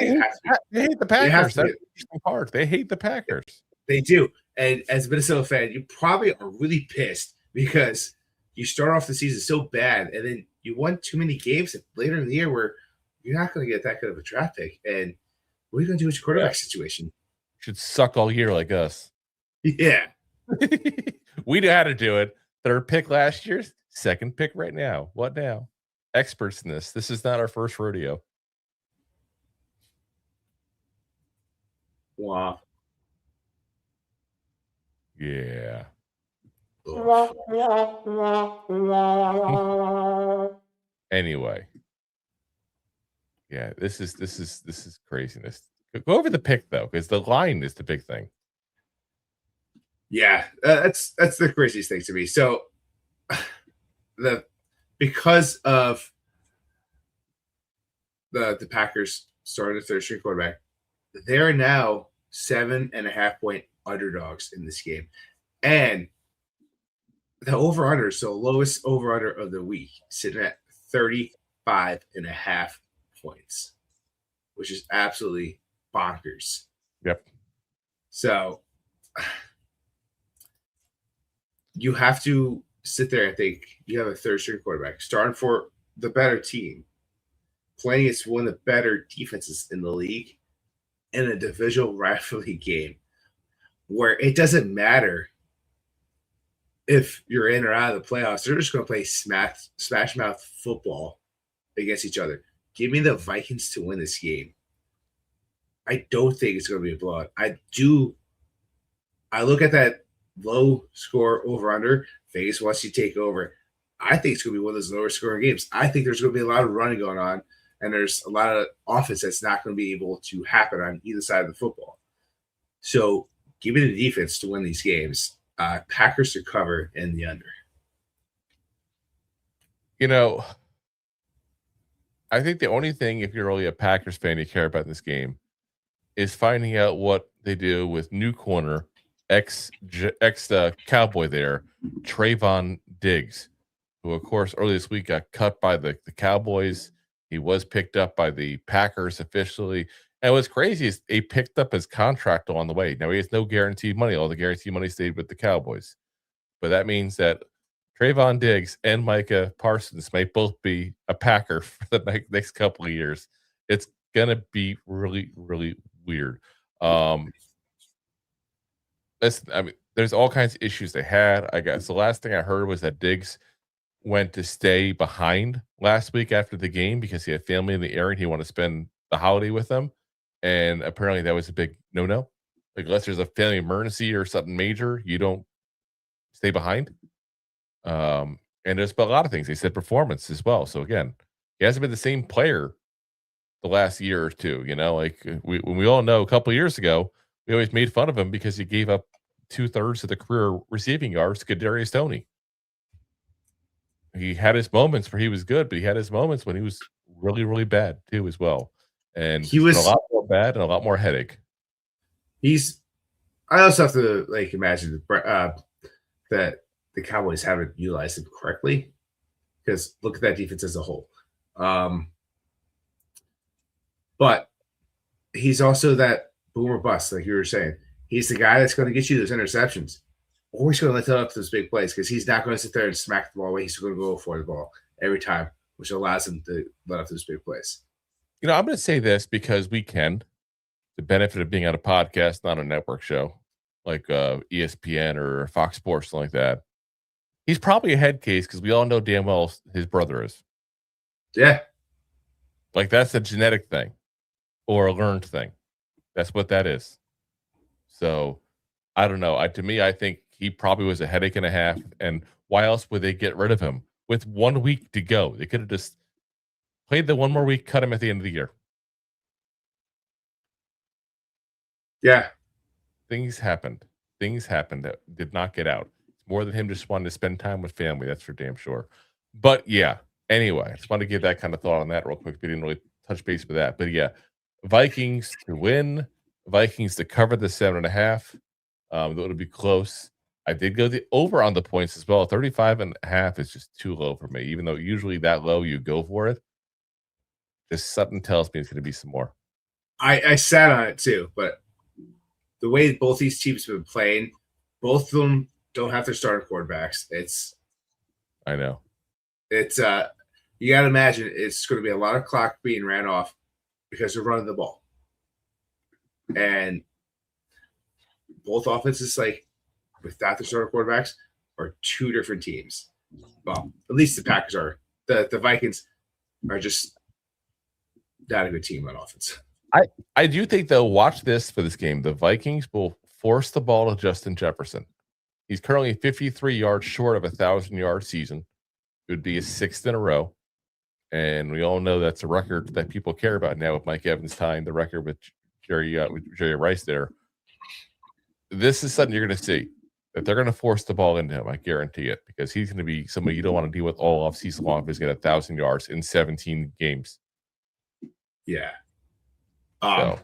they hate the Packers. That's the part. They hate the Packers. They do. And as a Minnesota fan, you probably are really pissed because you start off the season so bad, and then you won too many games later in the year where you're not going to get that good of a draft pick. And what are you going to do with your quarterback situation? Should suck all year like us. Yeah. We knew how to do it. Third pick last year, second pick right now. What now? Experts in this. This is not our first rodeo. Wow. Yeah. Anyway. Yeah, this is craziness. Go over the pick though, because the line is the big thing. Yeah, that's the craziest thing to me. So, because of the Packers started a third string quarterback, they're now 7.5-point underdogs in this game, and the over/under, so lowest over/under of the week, sitting at 35.5 points, which is absolutely bonkers. Yep. So you have to sit there and think you have a third string quarterback starting for the better team, playing against one of the better defenses in the league in a divisional rivalry game where it doesn't matter if you're in or out of the playoffs. They're just going to play smash mouth football against each other. Give me the Vikings to win this game. I don't think it's going to be a blowout. I look at that low score over under. Vegas wants you to take over. I think it's going to be one of those lower scoring games. I think there's going to be a lot of running going on, and there's a lot of offense that's not going to be able to happen on either side of the football. So give me the defense to win these games. Packers to cover in the under. You know, I think the only thing, if you're really a Packers fan, you care about in this game is finding out what they do with new corner, ex Cowboy there, Trayvon Diggs, who, of course, earlier this week got cut by the Cowboys. He was picked up by the Packers officially. And what's crazy is they picked up his contract along the way. Now, he has no guaranteed money. All the guaranteed money stayed with the Cowboys. But that means that Trayvon Diggs and Micah Parsons might both be a Packer for the next couple of years. It's going to be really, really weird. Listen, I mean, there's all kinds of issues they had. I guess the last thing I heard was that Diggs went to stay behind last week after the game because he had family in the area and he wanted to spend the holiday with them. And apparently that was a big no-no. Like, unless there's a family emergency or something major, you don't stay behind. And there's been a lot of things. They said performance as well. So again, he hasn't been the same player the last year or two. You know, like we all know a couple of years ago, we always made fun of him because he gave up 2/3 of the career receiving yards to Kadarius Toney. He had his moments where he was good, but he had his moments when he was really, really bad too, as well. And he was a lot more bad and a lot more headache. I also have to imagine that the Cowboys haven't utilized him correctly, because look at that defense as a whole. But he's also that boomer bust, like you were saying. He's the guy that's going to get you those interceptions. Or he's going to let up those big plays, because he's not going to sit there and smack the ball away. He's going to go for the ball every time, which allows him to let up those big plays. You know, I'm going to say this because we can, the benefit of being on a podcast, not a network show like ESPN or Fox Sports, something like that. He's probably a head case because we all know damn well his brother is. Yeah. Like, that's a genetic thing or a learned thing. That's what that is. So, I don't know. To me, I think he probably was a headache and a half. And why else would they get rid of him with 1 week to go? They could have just played the one more week, cut him at the end of the year. Yeah. Things happened. Things happened that did not get out. More than him just wanting to spend time with family. That's for damn sure. But yeah, anyway, I just want to give that kind of thought on that real quick. We didn't really touch base with that. But yeah, Vikings to win, Vikings to cover the 7.5. That would be close. I did go the over on the points as well. 35.5 is just too low for me, even though usually that low you go for it. Just something tells me it's going to be some more. I sat on it too, but the way both these teams have been playing, both of them don't have their starting quarterbacks. I know. It's you got to imagine it's going to be a lot of clock being ran off because they're running the ball, and both offenses, like without their starting quarterbacks, are two different teams. Well, at least the Packers are. The Vikings are just not a good team on offense. I do think they'll watch this for this game. The Vikings will force the ball to Justin Jefferson. He's currently 53 yards short of a 1,000-yard season. It would be his 6th in a row. And we all know that's a record that people care about now with Mike Evans tying the record with Jerry Rice there. This is something you're going to see, that they're going to force the ball into him. I guarantee it, because he's going to be somebody you don't want to deal with all offseason long if he's going to get 1,000 yards in 17 games. Yeah. So.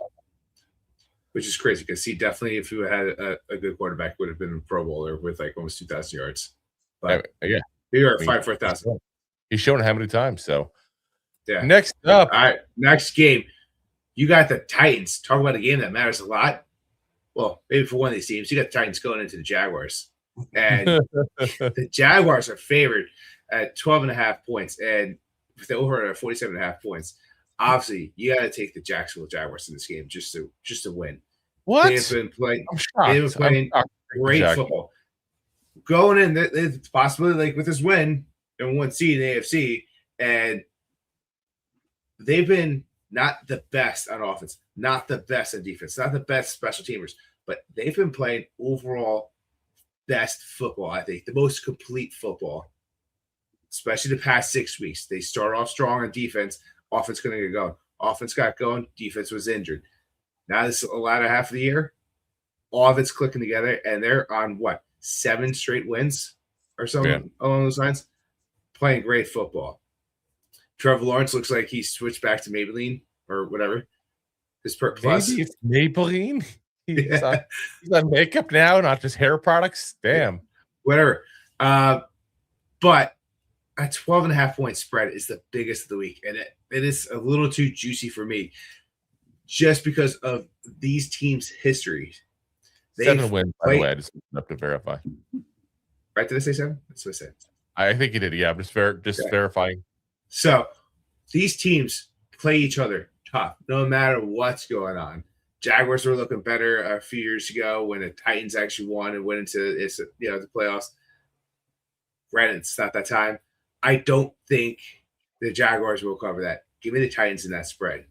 Which is crazy because he definitely, if he had a good quarterback, would have been a Pro Bowler with like almost 2,000 yards. But yeah, you are 5,000. He's shown how many times. So yeah. Next up, all right, next game, you got the Titans. Talk about a game that matters a lot. Well, maybe for one of these teams, you got the Titans going into the Jaguars, and the Jaguars are favored at 12.5 points, and with the over at 47.5 points. Obviously, you got to take the Jacksonville Jaguars in this game just to win. What? They've been playing. I'm shocked. They've been playing great football. Going in, it's possibility like with this win and 1 seed in the AFC, and they've been not the best on offense, not the best on defense, not the best special teamers, but they've been playing overall best football. I think the most complete football, especially the past 6 weeks. They started off strong on defense. Offense going to get going. Offense got going. Defense was injured. Now this is the latter half of the year. All of it's clicking together, and they're on 7 straight wins or something along those lines. Playing great football. Trevor Lawrence looks like he switched back to Maybelline or whatever. His perk plus. Maybe it's Maybelline. He's on makeup now, not just hair products. Damn. Whatever. But a 12.5 point spread is the biggest of the week, and it is a little too juicy for me just because of these teams' history. 7 wins, by the way. I just have to verify. Right? Did I say 7? That's what I said. I think you did. Yeah, I'm just verifying. So these teams play each other tough, no matter what's going on. Jaguars were looking better a few years ago when the Titans actually won and went into the playoffs. Granted, it's not that time. I don't think the Jaguars will cover that. Give me the Titans in that spread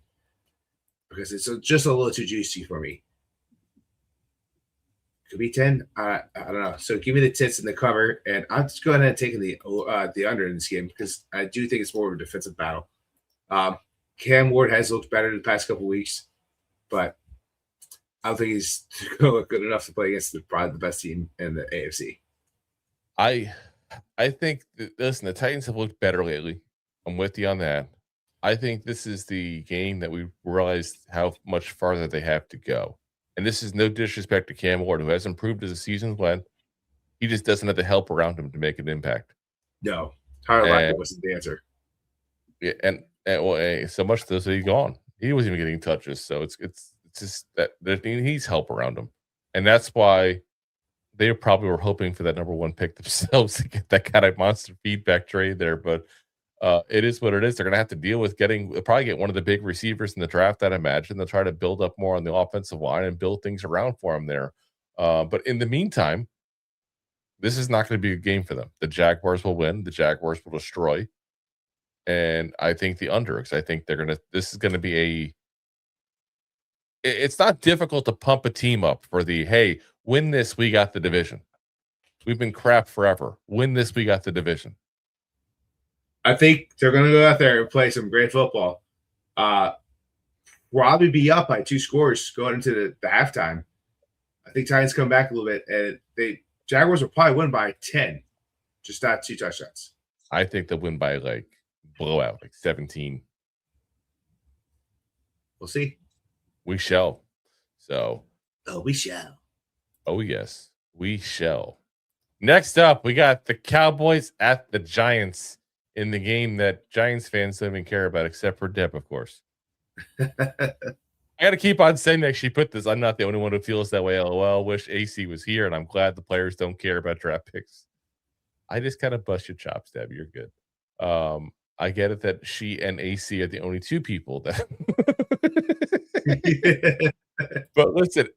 because it's just a little too juicy for me. Could be 10. I don't know. So give me the tits in the cover, and I'm just going ahead and taking the under in this game because I do think it's more of a defensive battle. Cam Ward has looked better the past couple weeks, but I don't think he's going to look good enough to play against probably the best team in the AFC. I think, listen, the Titans have looked better lately. I'm with you on that. I think this is the game that we realized how much farther they have to go. And this is no disrespect to Cam Ward, who has improved as the season went. He just doesn't have the help around him to make an impact. No, Tyler Lockett wasn't the answer. Yeah, and so much so he's gone. He wasn't even getting touches. So it's just that he needs help around him, and that's why they probably were hoping for that number 1 pick themselves to get that kind of monster feedback trade there. But it is what it is. They're going to have to deal with probably get one of the big receivers in the draft, I'd imagine. They'll try to build up more on the offensive line and build things around for him there. But in the meantime, this is not going to be a game for them. The Jaguars will win. The Jaguars will destroy. And I think the under, because I think this is going to be it's not difficult to pump a team up for hey, win this, we got the division. We've been crap forever. Win this, we got the division. I think they're going to go out there and play some great football. probably be up by 2 scores going into the halftime. I think Titans come back a little bit, and Jaguars will probably win by 10, just not 2 touchdowns. I think they'll win by like blowout, like 17. We'll see. We shall. So. Oh, we shall. Oh, yes, we shall. Next up, we got the Cowboys at the Giants in the game that Giants fans don't even care about, except for Deb, of course. I got to keep on saying that she put this. I'm not the only one who feels that way. LOL. Wish AC was here, and I'm glad the players don't care about draft picks. I just kind of bust your chops, Deb. You're good. I get it that she and AC are the only 2 people that. But listen,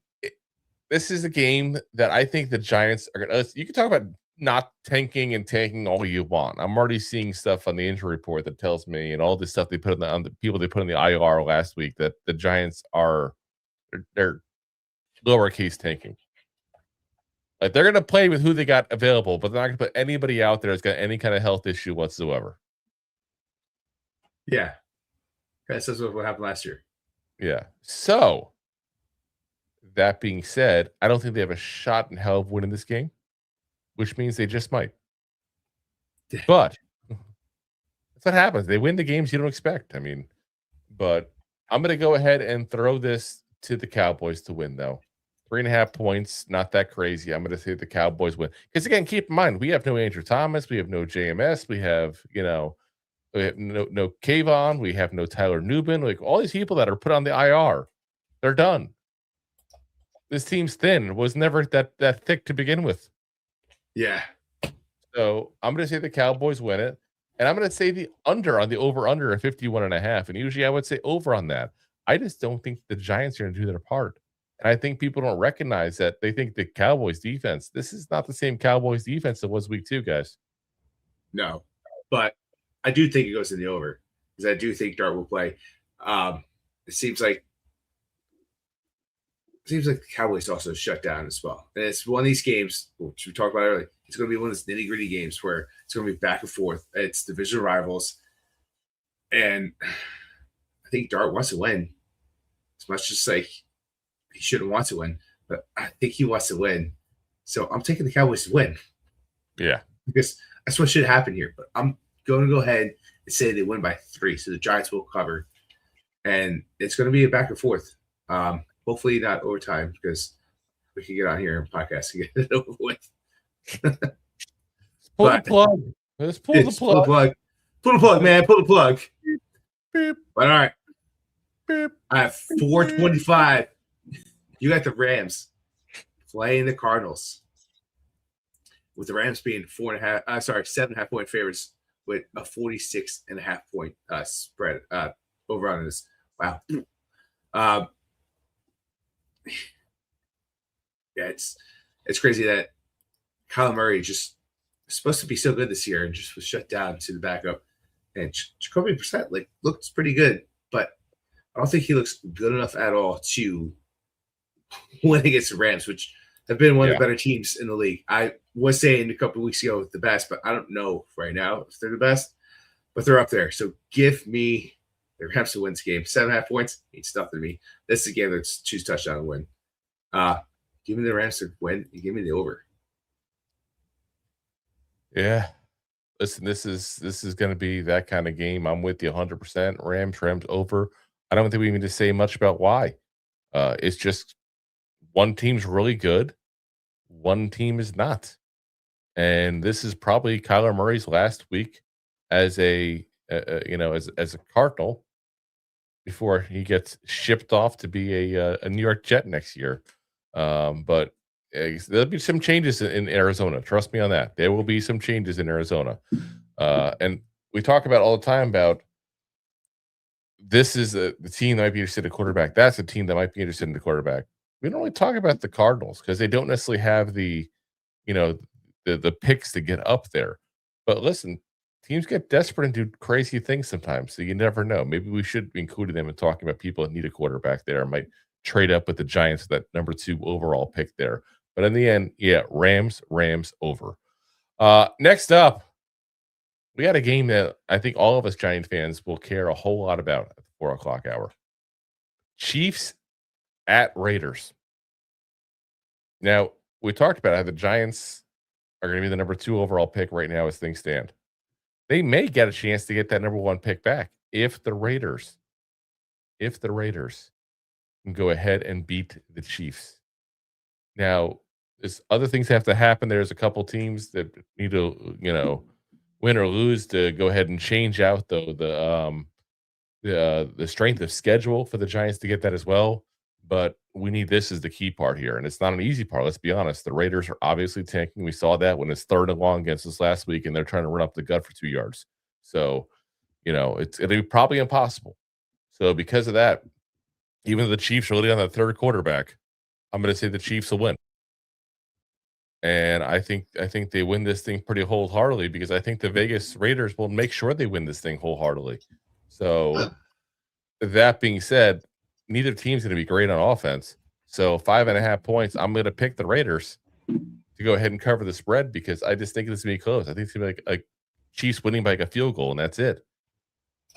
this is a game that I think the Giants are going to. You can talk about not tanking and tanking all you want. I'm already seeing stuff on the injury report that tells me, and all this stuff they put on the people they put in the IR last week, that the Giants are they're lowercase tanking. Like, they're going to play with who they got available, but they're not going to put anybody out there that's got any kind of health issue whatsoever. Yeah, that's what happened last year. Yeah. So that being said, I don't think they have a shot in hell of winning this game, which means they just might. But that's what happens. They win the games you don't expect. I mean, but I'm going to go ahead and throw this to the Cowboys to win, though. 3.5 points, not that crazy. I'm going to say the Cowboys win. Because, again, keep in mind, we have no Andrew Thomas. We have no JMS. We have, we have no Kayvon. We have no Tyler Nubin. Like, all these people that are put on the IR, they're done. This team's thin. It was never that thick to begin with. Yeah. So I'm going to say the Cowboys win it. And I'm going to say the under on the over-under at 51.5. And usually I would say over on that. I just don't think the Giants are going to do their part. And I think people don't recognize that. They think the Cowboys defense, this is not the same Cowboys defense it was week 2, guys. No. But I do think it goes in the over, because I do think Dart will play. It seems like the Cowboys also shut down as well. And it's one of these games, which we talked about earlier. It's going to be one of those nitty-gritty games where it's going to be back and forth. It's division rivals. And I think Dart wants to win. As much as like he shouldn't want to win, but I think he wants to win. So I'm taking the Cowboys to win. Yeah. Because that's what should happen here. But I'm going to go ahead and say they win by 3. So the Giants will cover. And it's going to be a back and forth. Hopefully not overtime, because we can get on here and podcast and get it over with. Pull the plug. Let's pull the plug. Pull the plug, man. Pull the plug. Beep. But all right. Beep. I have 425. You got the Rams playing the Cardinals, with the Rams being 7.5 point favorites with a 46.5 point spread over on this. Wow. Yeah, it's crazy that Kyler Murray just was supposed to be so good this year and just was shut down to the backup. And Jacoby Brissett looks pretty good, but I don't think he looks good enough at all to win against the Rams, which have been one of the better teams in the league. I was saying a couple of weeks ago the best, but I don't know right now if they're the best, but they're up there. So give me the Rams to win this game. 7.5 points means nothing to me. This is a game that's choose touchdown and win. Give me the Rams to win. You give me the over. Yeah. Listen, this is going to be that kind of game. I'm with you 100%. Rams over. I don't think we need to say much about why. It's just one team's really good, one team is not, and this is probably Kyler Murray's last week as a Cardinal before he gets shipped off to be a New York Jet next year. But there'll be some changes in Arizona. Trust me on that. There will be some changes in Arizona. And we talk about all the time about this is the team that might be interested in a quarterback. That's a team that might be interested in the quarterback. We don't really talk about the Cardinals because they don't necessarily have the picks to get up there. But listen, teams get desperate and do crazy things sometimes, so you never know. Maybe we should be including them in talking about people that need a quarterback there. Might trade up with the Giants for that number 2 overall pick there. But in the end, yeah, Rams over. Next up, we got a game that I think all of us Giant fans will care a whole lot about at the 4 o'clock hour. Chiefs at Raiders. Now, we talked about how the Giants are going to be the number 2 overall pick right now as things stand. They may get a chance to get that number 1 pick back if the Raiders can go ahead and beat the Chiefs. Now, there's other things have to happen. There's a couple teams that need to, win or lose to go ahead and change out the strength of schedule for the Giants to get that as well. But we need this as the key part here, and it's not an easy part. Let's be honest. The Raiders are obviously tanking. We saw that when it's 3rd and long against us last week, and they're trying to run up the gut for 2 yards. So, it'll be probably impossible. So because of that, even though the Chiefs are really on the 3rd quarterback, I'm going to say the Chiefs will win. And I think they win this thing pretty wholeheartedly because I think the Vegas Raiders will make sure they win this thing wholeheartedly. So that being said, neither team's going to be great on offense. So 5.5 points, I'm going to pick the Raiders to go ahead and cover the spread because I just think it's going to be close. I think it's going to be like Chiefs winning by like a field goal, and that's it.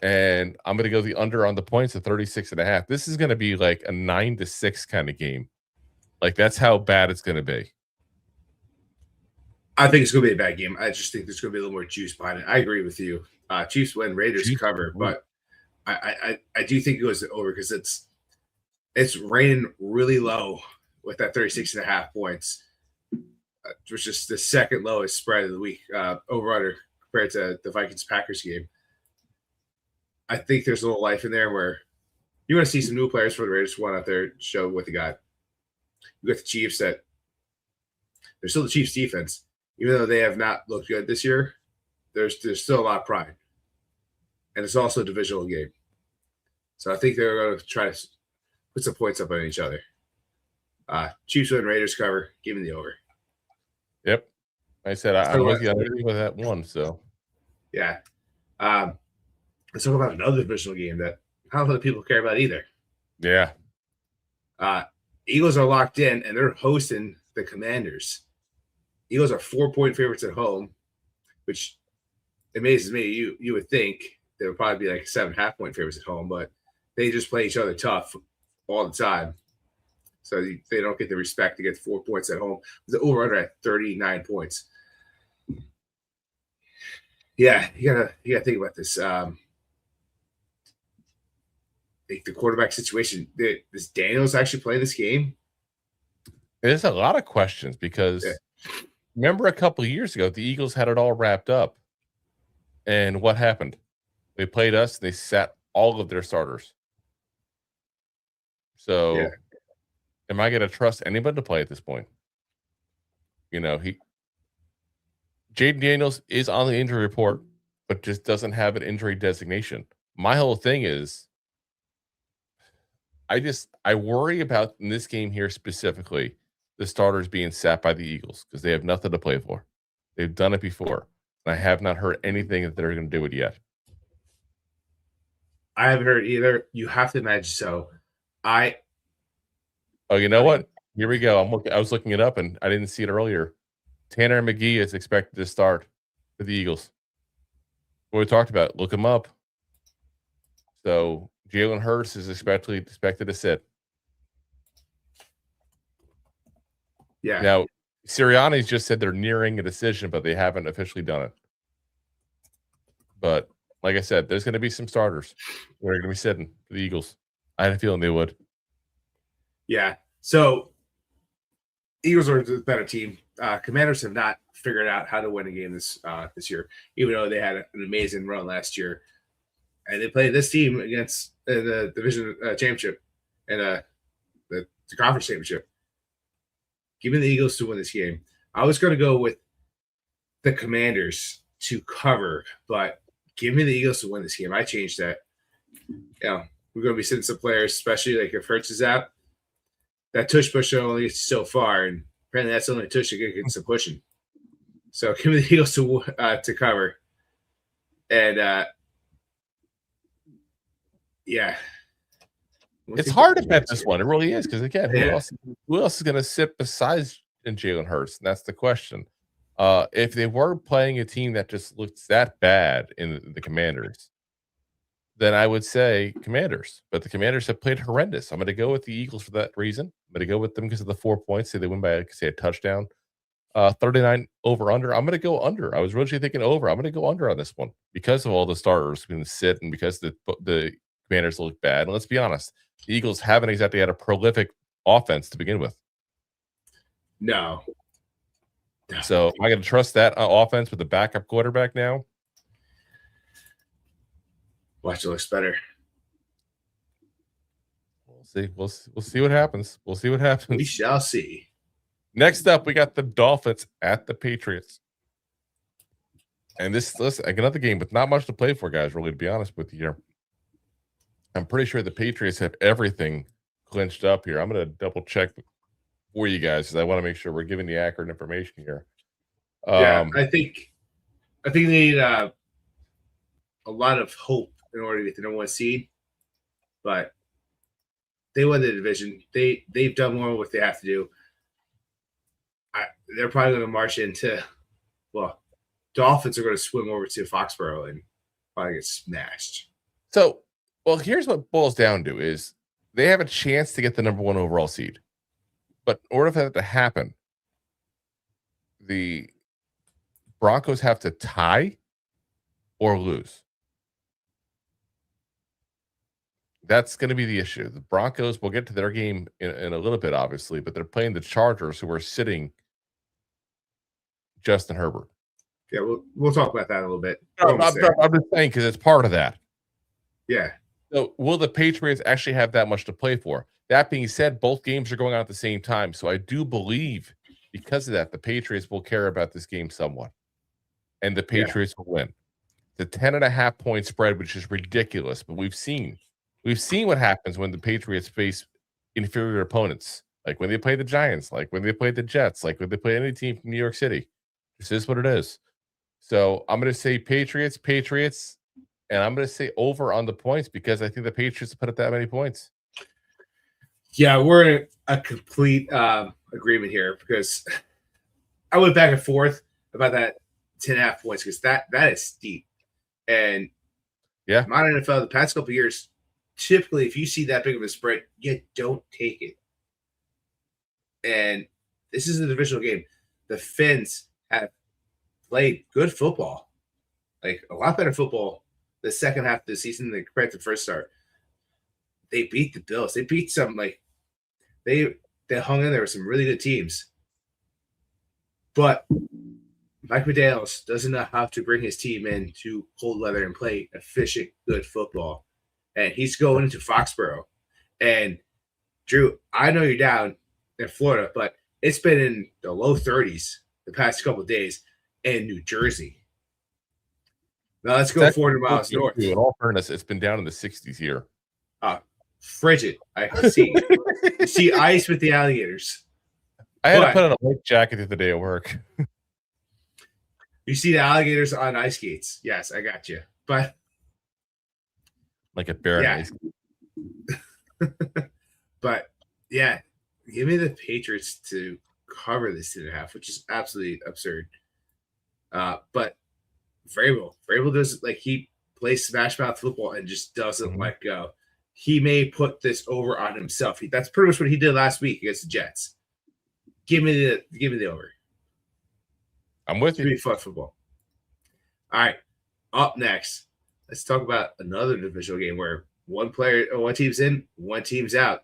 And I'm going to go the under on the points of 36.5. This is going to be like a 9-6 kind of game. Like that's how bad it's going to be. I think it's going to be a bad game. I just think there's going to be a little more juice behind it. I agree with you. Chiefs win, Raiders cover, but I do think it goes over because it's raining really low with that 36.5 points, which is the second lowest spread of the week over under compared to the Vikings Packers game. I think there's a little life in there where you want to see some new players for the Raiders who want out there show what they got. You got the Chiefs that they're still the Chiefs defense. Even though they have not looked good this year, there's still a lot of pride. And it's also a divisional game. So I think they're going to try to put some points up on each other. Chiefs win, Raiders cover. Give me the over. Yep. I said I'm with you with that one. So, yeah. Let's talk about another divisional game that not a lot of people care about either. Yeah. Eagles are locked in, and they're hosting the Commanders. Eagles are 4-point favorites at home, which amazes me. You would think they would probably be like 7.5 point favorites at home, but they just play each other tough all the time. So they don't get the respect to get 4 points at home. The over-under at 39 points. Yeah, you gotta think about this. Like the quarterback situation. Is Daniels actually playing this game? There's a lot of questions because remember a couple of years ago, the Eagles had it all wrapped up. And what happened? They played us, and they sat all of their starters. So am I going to trust anybody to play at this point? Jaden Daniels is on the injury report, but just doesn't have an injury designation. My whole thing is I worry about in this game here specifically the starters being sat by the Eagles because they have nothing to play for. They've done it before, and I have not heard anything that they're going to do it yet. I haven't heard either. You have to imagine so. Oh, you know what? Here we go. I was looking it up, and I didn't see it earlier. Tanner McGee is expected to start for the Eagles. What we talked about, look him up. So Jalen Hurts is expected to sit. Yeah. Now, Sirianni's just said they're nearing a decision, but they haven't officially done it. But like I said, there's going to be some starters that are going to be sitting for the Eagles. I had a feeling they would. Yeah. So Eagles are the better team. Commanders have not figured out how to win a game this year, even though they had an amazing run last year. And they played this team against the division championship and the conference championship. Give me the Eagles to win this game. I was going to go with the Commanders to cover, but give me the Eagles to win this game. I changed that. We're going to be sitting some players, especially like if Hurts is out. That tush push only gets so far, and apparently that's the only tush that gets some pushing. So give me the Eagles to cover. And, yeah. It's hard to bet this one. It really is because, again, who else is going to sit besides Jalen Hurts? And that's the question. If they were playing a team that just looks that bad in the Commanders, then I would say Commanders. But the Commanders have played horrendous. I'm going to go with the Eagles for that reason. I'm going to go with them because of the 4 points. Say they win by, say, a touchdown. 39 over under. I'm going to go under. I was originally thinking over. I'm going to go under on this one because of all the starters going to sit and because the Commanders look bad. And let's be honest, the Eagles haven't exactly had a prolific offense to begin with. No. So am I going to trust that offense with the backup quarterback now? Watch it looks better. We'll see. We'll see what happens. We'll see what happens. We shall see. Next up, we got the Dolphins at the Patriots. And listen, another game with not much to play for, guys, really, to be honest with you here. I'm pretty sure the Patriots have everything clinched up here. I'm going to double check for you guys because I want to make sure we're giving the accurate information here. I think they need a lot of hope in order to get the number 1 seed, but they won the division. They've done more what they have to do. They're probably going to march into, Dolphins are going to swim over to Foxborough and probably get smashed. So, here's what it boils down to is they have a chance to get the number 1 overall seed. But in order for that to happen, the Broncos have to tie or lose. That's going to be the issue. The Broncos will get to their game in a little bit, obviously, but they're playing the Chargers, who are sitting Justin Herbert. Yeah, we'll talk about that in a little bit. I'm just saying because it's part of that. Yeah. So will the Patriots actually have that much to play for? That being said, both games are going on at the same time. So I do believe because of that, the Patriots will care about this game somewhat. And the Patriots will win. The 10.5 point spread, which is ridiculous, but we've seen what happens when the Patriots face inferior opponents, like when they play the Giants, like when they play the Jets, like when they play any team from New York City. This is what it is. So I'm going to say Patriots, and I'm going to say over on the points because I think the Patriots put up that many points. Yeah, we're in a complete agreement here because I went back and forth about that 10.5 points because that is steep. And modern NFL, the past couple of years, typically if you see that big of a spread, you don't take it. And this is a divisional game. The Finns have played good football, like a lot better football the second half of the season than compared to the first start. They beat the Bills. They beat some they hung in there with some really good teams. But Mike McDaniels doesn't know how to bring his team into cold weather and play efficient, good football. And he's going into Foxborough. And Drew, I know you're down in Florida, but it's been in the low 30s the past couple of days in New Jersey. Now let's go 400 miles north. In all fairness, it's been down in the 60s here. Frigid. I can see. You see ice with the alligators. I had to put on a light jacket the other day at work. You see the alligators on ice skates. Yes, I got you. But like a bear on ice. But yeah, give me the Patriots to cover this 2.5, which is absolutely absurd. But Vrabel does he plays smash mouth football and just doesn't let go. He may put this over on himself. That's pretty much what he did last week against the Jets. Give me the over. I'm with you. It's fun football. All right. Up next, let's talk about another divisional game where one team's in, one team's out.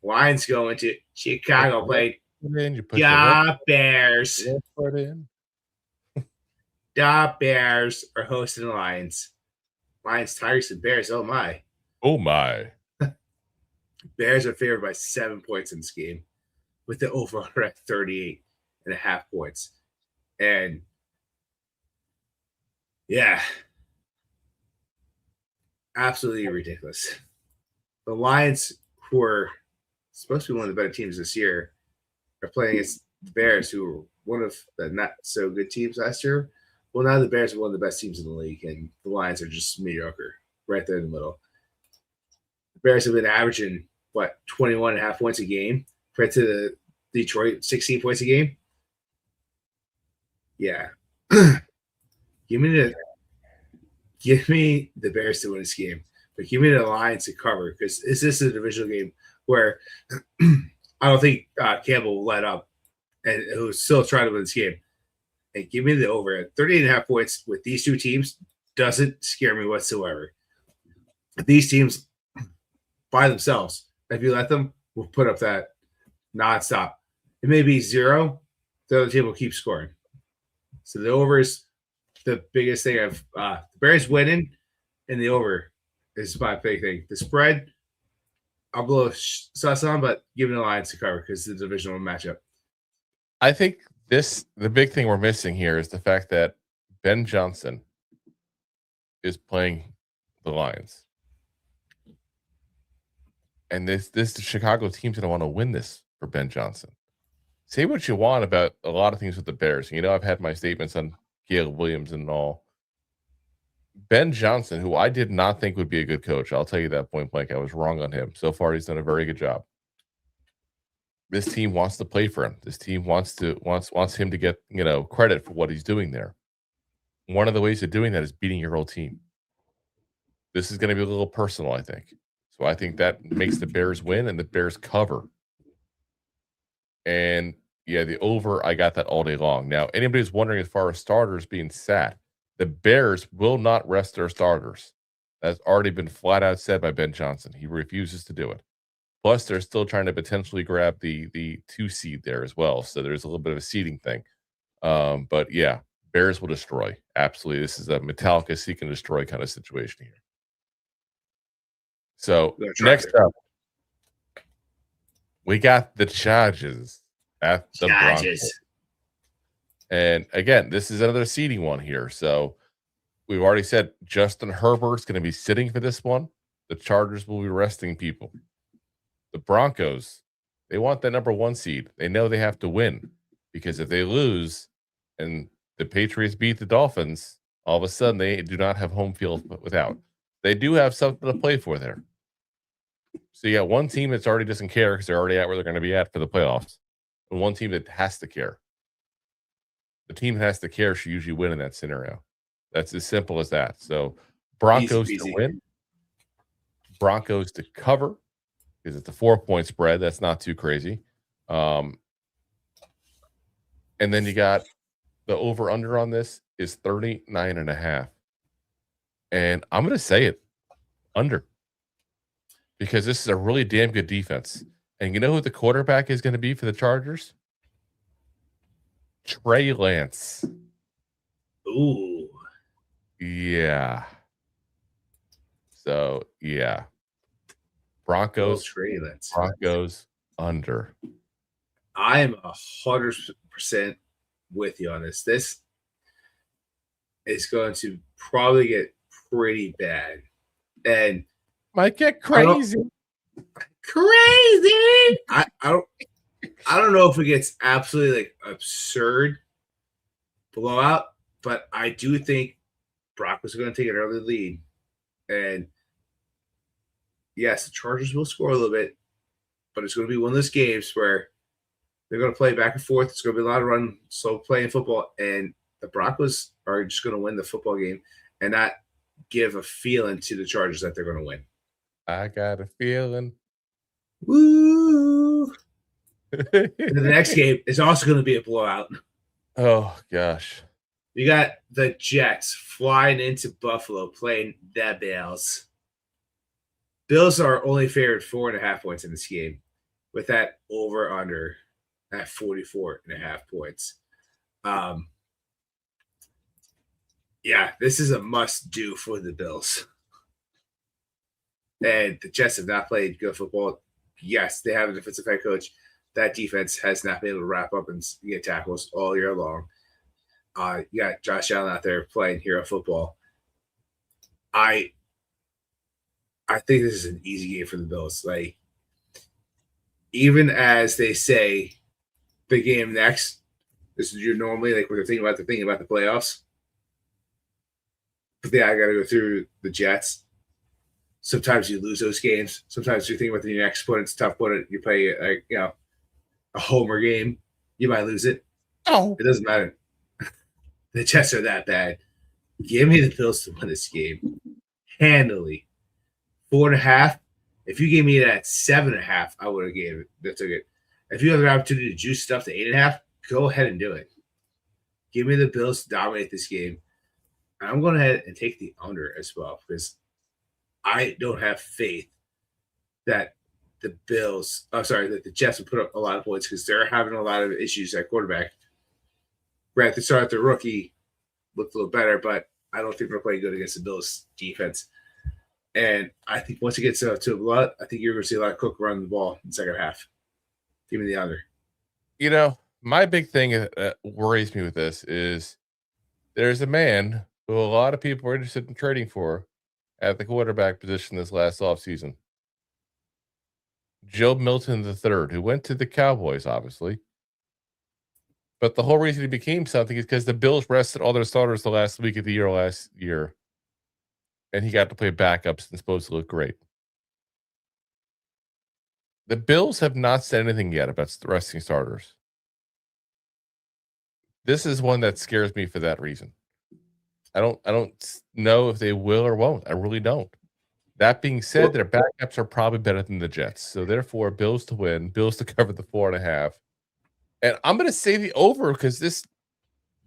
Lions going to Chicago playing the Bears. The Bears are hosting the Lions. Lions, Tigers, and Bears. Oh my. Oh my. Bears are favored by 7 points in this game with the over-under at 38.5 points. And yeah, absolutely ridiculous. The Lions, who are supposed to be one of the better teams this year, are playing against the Bears, who were one of the not so good teams last year. Well, now the Bears are one of the best teams in the league, and the Lions are just mediocre, right there in the middle. The Bears have been averaging 21.5 points a game compared to the Detroit 16 points a game. Yeah. Give me the Bears to win this game. but give me the Lions to cover because this is a divisional game where I don't think Campbell will let up and who still trying to win this game. And give me the over at 38.5 points with these two teams doesn't scare me whatsoever. These teams by themselves, if you let them, will put up that nonstop. It may be 0. The other team will keep scoring. So the over is the biggest thing. The Bears winning and the over is my big thing. The spread, I'm a little sus on, but give me the Lions to cover because it's a divisional matchup. I think the big thing we're missing here is the fact that Ben Johnson is playing the Lions. And this Chicago team's going to want to win this for Ben Johnson. Say what you want about a lot of things with the Bears. You know, I've had my statements on Caleb Williams and all. Ben Johnson, who I did not think would be a good coach, I'll tell you that point blank. I was wrong on him. So far, he's done a very good job. This team wants to play for him. This team wants him to get, credit for what he's doing there. One of the ways of doing that is beating your old team. This is going to be a little personal, I think. So I think that makes the Bears win and the Bears cover. And yeah, the over, I got that all day long. Now, anybody who's wondering as far as starters being sat, the Bears will not rest their starters. That's already been flat out said by Ben Johnson. He refuses to do it. Plus, they're still trying to potentially grab the 2 seed there as well. So there's a little bit of a seeding thing. But yeah, Bears will destroy. Absolutely. This is a Metallica seek and destroy kind of situation here. So next up, we got the Chargers at the Broncos. And again, this is another seeding one here. So we've already said Justin Herbert's going to be sitting for this one. The Chargers will be resting people. The Broncos, they want that number 1 seed. They know they have to win because if they lose and the Patriots beat the Dolphins, all of a sudden they do not have home field without. They do have something to play for there. So you got one team that's already doesn't care because they're already at where they're going to be at for the playoffs, and one team that has to care. The team that has to care should usually win in that scenario. That's as simple as that. So Broncos easy. To win, Broncos to cover because it's a 4-point spread. That's not too crazy. And then you got the over-under on this is 39.5. And I'm going to say it under because this is a really damn good defense. And you know who the quarterback is going to be for the Chargers? Trey Lance. Ooh. Yeah. So, yeah. Broncos under. I am 100% with you on this. This is going to probably get pretty bad. And might get crazy. I don't know if it gets absolutely absurd blowout, but I do think Broncos are going to take an early lead. And yes, the Chargers will score a little bit, but it's going to be one of those games where they're going to play back and forth. It's going to be a lot of run, slow playing football, and the Broncos are just going to win the football game and not give a feeling to the Chargers that they're going to win. I got a feeling. Woo! The next game is also going to be a blowout. Oh, gosh. You got the Jets flying into Buffalo playing the Bills. Bills are only favored 4.5 points in this game with that over-under at 44.5 points. Yeah, this is a must-do for the Bills. And the Jets have not played good football. Yes, they have a defensive head coach. That defense has not been able to wrap up and get tackles all year long. You got Josh Allen out there playing hero football. I think this is an easy game for the Bills. Even as they say, the game next, this is you're normally when they're thinking about the playoffs. But yeah, I got to go through the Jets. Sometimes you lose those games. Sometimes you think about the next opponent's tough opponent. You play a homer game. You might lose it. Oh, it doesn't matter. The Jets are that bad. Give me the Bills to win this game handily. 4.5. If you gave me that 7.5, I would have gave it. That took it. If you have the opportunity to juice stuff to 8.5, go ahead and do it. Give me the Bills to dominate this game. I'm going ahead and take the under as well because I don't have faith that the Jets will put up a lot of points because they're having a lot of issues at quarterback. Granted, they started their rookie, looked a little better, but I don't think they're playing good against the Bills defense. And I think once it gets to a blood, I think you're going to see a lot of Cook run the ball in the second half. Give me the under. You know, my big thing that worries me with this is there's a man who a lot of people are interested in trading for at the quarterback position this last offseason. Joe Milton III, who went to the Cowboys, obviously. But the whole reason he became something is because the Bills rested all their starters the last week of the year last year. And he got to play backups and supposed to look great. The Bills have not said anything yet about resting starters. This is one that scares me for that reason. I don't know if they will or won't. I really don't. That being said, their backups are probably better than the Jets. So therefore, Bills to win, Bills to cover the 4.5. And I'm going to say the over because this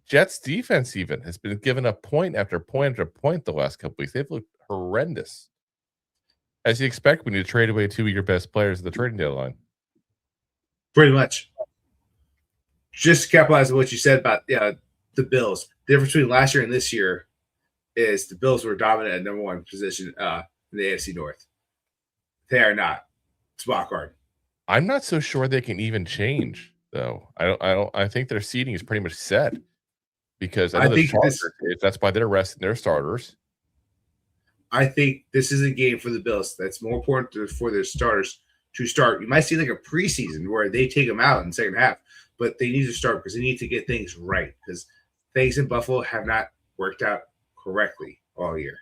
Jets defense even has been given up point after point after point the last couple weeks. They've looked horrendous. As you expect when you trade away 2 of your best players at the trading deadline. Pretty much. Just to capitalize on what you said about the Bills. The difference between last year and this year is the Bills were dominant at number one position in the AFC North. They are not. It's wild card. I'm not so sure they can even change, though. I think their seeding is pretty much set because I think that's why they're resting their starters. I think this is a game for the Bills that's more important for their starters to start. You might see like a preseason where they take them out in the second half, but they need to start because they need to get things right because things in Buffalo have not worked out correctly all year.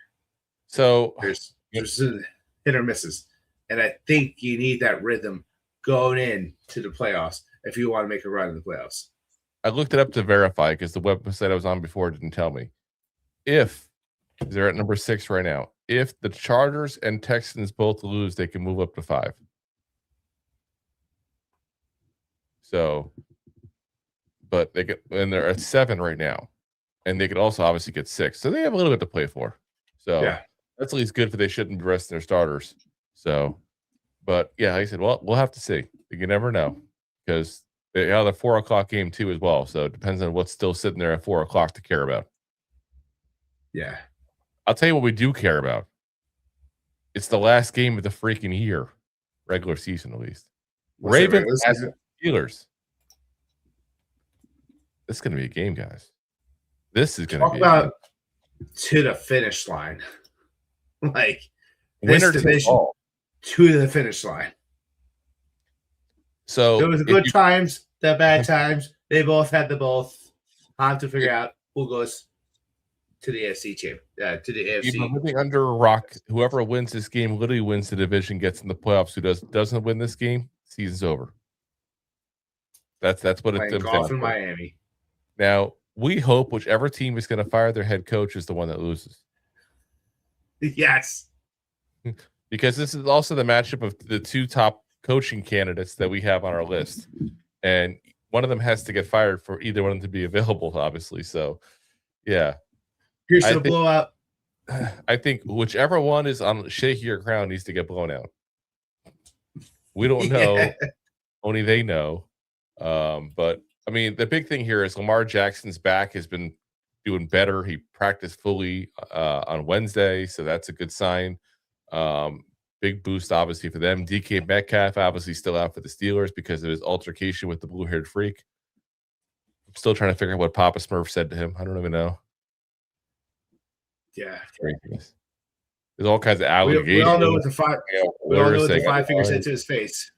So there's hit or misses. And I think you need that rhythm going into the playoffs if you want to make a run in the playoffs. I looked it up to verify because the website I was on before didn't tell me. If they're at number 6 right now, if the Chargers and Texans both lose, they can move up to 5. So, but they get, and they're at 7 right now, and they could also obviously get 6. So they have a little bit to play for. So yeah, that's at least good for they shouldn't be resting their starters. So, but yeah, like I said, well, we'll have to see. You never know because they have the 4 o'clock game too as well. So it depends on what's still sitting there at 4 o'clock to care about. Yeah. I'll tell you what we do care about. It's the last game of the freaking year, regular season at least. Ravens as Steelers. This is going to be a game, guys. This is going to be about to the finish line. Like winner this division to the finish line. So there was the good times, the bad times. They both had the both. Time to figure out who goes to the AFC champ, to the AFC. You're living under a rock. Whoever wins this game literally wins the division, gets in the playoffs. Who doesn't win this game, season's over. That's what it's playing golf in Miami. Now we hope whichever team is going to fire their head coach is the one that loses. Yes, because this is also the matchup of the 2 top coaching candidates that we have on our list, and one of them has to get fired for either one of them to be available, obviously. So, yeah. Here's the blowout. I think whichever one is on shakier ground needs to get blown out. We don't know. Yeah. Only they know. But, I mean, the big thing here is Lamar Jackson's back has been doing better. He practiced fully on Wednesday, so that's a good sign. Big boost, obviously, for them. DK Metcalf, obviously, still out for the Steelers because of his altercation with the blue-haired freak. I'm still trying to figure out what Papa Smurf said to him. I don't even know. Yeah. Craziness. There's all kinds of allegations. We all know what the 5 finger said to his face.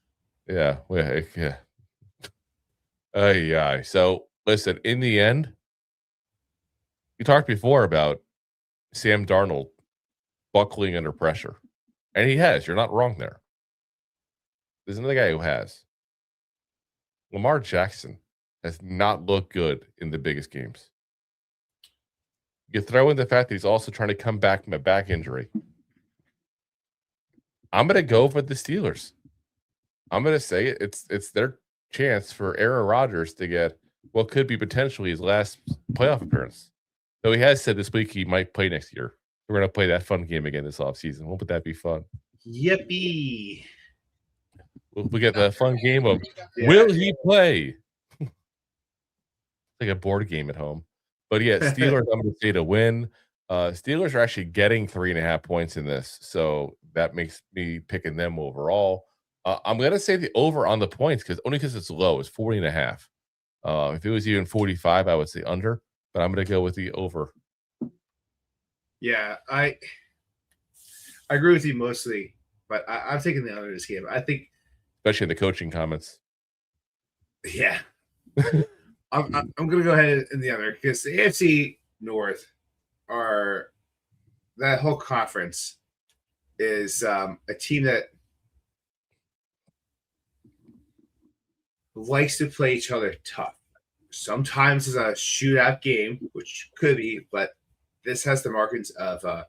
Yeah. Yeah. Yeah. So, listen, in the end, you talked before about Sam Darnold buckling under pressure. And he has. You're not wrong there. There's another guy who has. Lamar Jackson has not looked good in the biggest games. You throw in the fact that he's also trying to come back from a back injury. I'm going to go for the Steelers. I'm going to say it's their chance for Aaron Rodgers to get what could be potentially his last playoff appearance. Though he has said this week he might play next year. We're going to play that fun game again this offseason. Won't that be fun? Yippee. We get the fun game of will he play? Like a board game at home. But yeah, Steelers, I'm going to say to win. Steelers are actually getting 3.5 points in this. So that makes me picking them overall. I'm going to say the over on the points because it's low. It's 40.5. If it was even 45, I would say under. But I'm going to go with the over. Yeah, I agree with you mostly, but I'm taking the under this game. I think, especially in the coaching comments. Yeah, I'm going to go ahead in the under because the AFC North that whole conference is a team that likes to play each other tough. Sometimes it's a shootout game, which could be, but this has the markings of a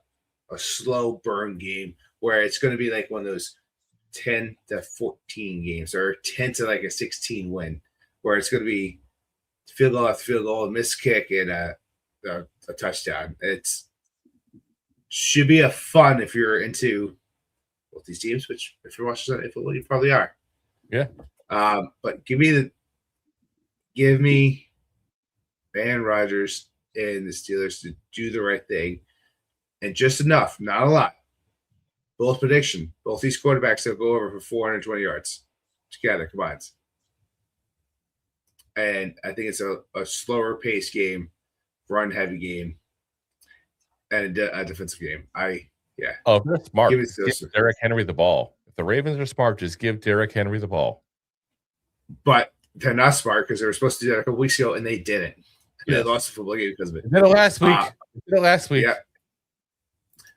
slow burn game where it's going to be like one of those 10 to 14 games or 10 to like a 16 win, where it's going to be field goal after field goal, a missed kick, and a touchdown. It's should be a fun if you're into both these teams, which if you're watching Sunday football, you probably are. Yeah. But give me Aaron Rodgers and the Steelers to do the right thing, and just enough, not a lot. Both prediction, both these quarterbacks will go over for 420 yards together combined. And I think it's a slower pace game, run heavy game, and a defensive game. Oh, if they're smart, give Derrick Henry the ball. If the Ravens are smart, just give Derrick Henry the ball. But they're not smart because they were supposed to do that a couple weeks ago, and they didn't. And they lost the football game because of it. They did it last week. Yeah.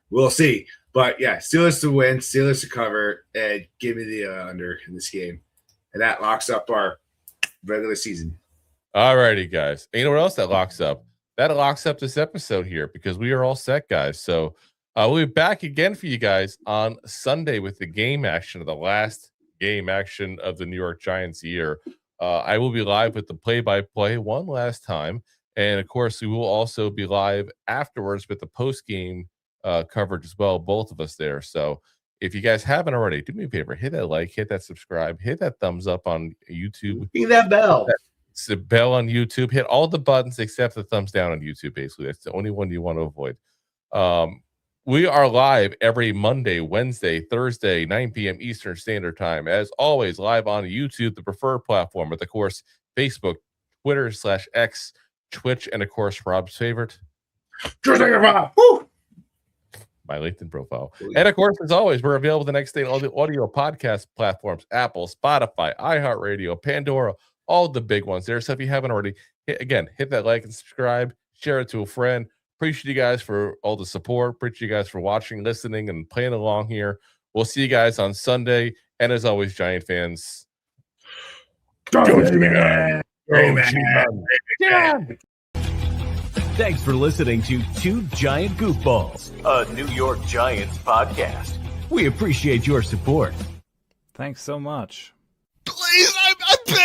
We'll see. But, yeah, Steelers to win, Steelers to cover, and give me the under in this game. And that locks up our regular season. All righty, guys. And you know what else that locks up? That locks up this episode here because we are all set, guys. So we'll be back again for you guys on Sunday with the game action of the last game action of the New York Giants year. I will be live with the play-by-play one last time. And, of course, we will also be live afterwards with the post-game coverage as well, both of us there. So if you guys haven't already, do me a favor, hit that like, hit that subscribe, hit that thumbs up on YouTube. Ring that bell. It's the bell on YouTube. Hit all the buttons except the thumbs down on YouTube, basically. That's the only one you want to avoid. We are live every Monday, Wednesday, Thursday, 9 p.m. Eastern Standard Time. As always, live on YouTube, the preferred platform, with, of course, Facebook, Twitter /X, Twitch, and, of course, Rob's favorite, my LinkedIn profile. And, of course, as always, we're available the next day on all the audio podcast platforms, Apple, Spotify, iHeartRadio, Pandora, all the big ones there. So if you haven't already, hit that like and subscribe, share it to a friend. Appreciate you guys for all the support. Appreciate you guys for watching, listening, and playing along here. We'll see you guys on Sunday. And as always, Giant fans, Thanks for listening to Two Giant Goofballs, a New York Giants podcast. We appreciate your support. Thanks so much. Please, I'm begging.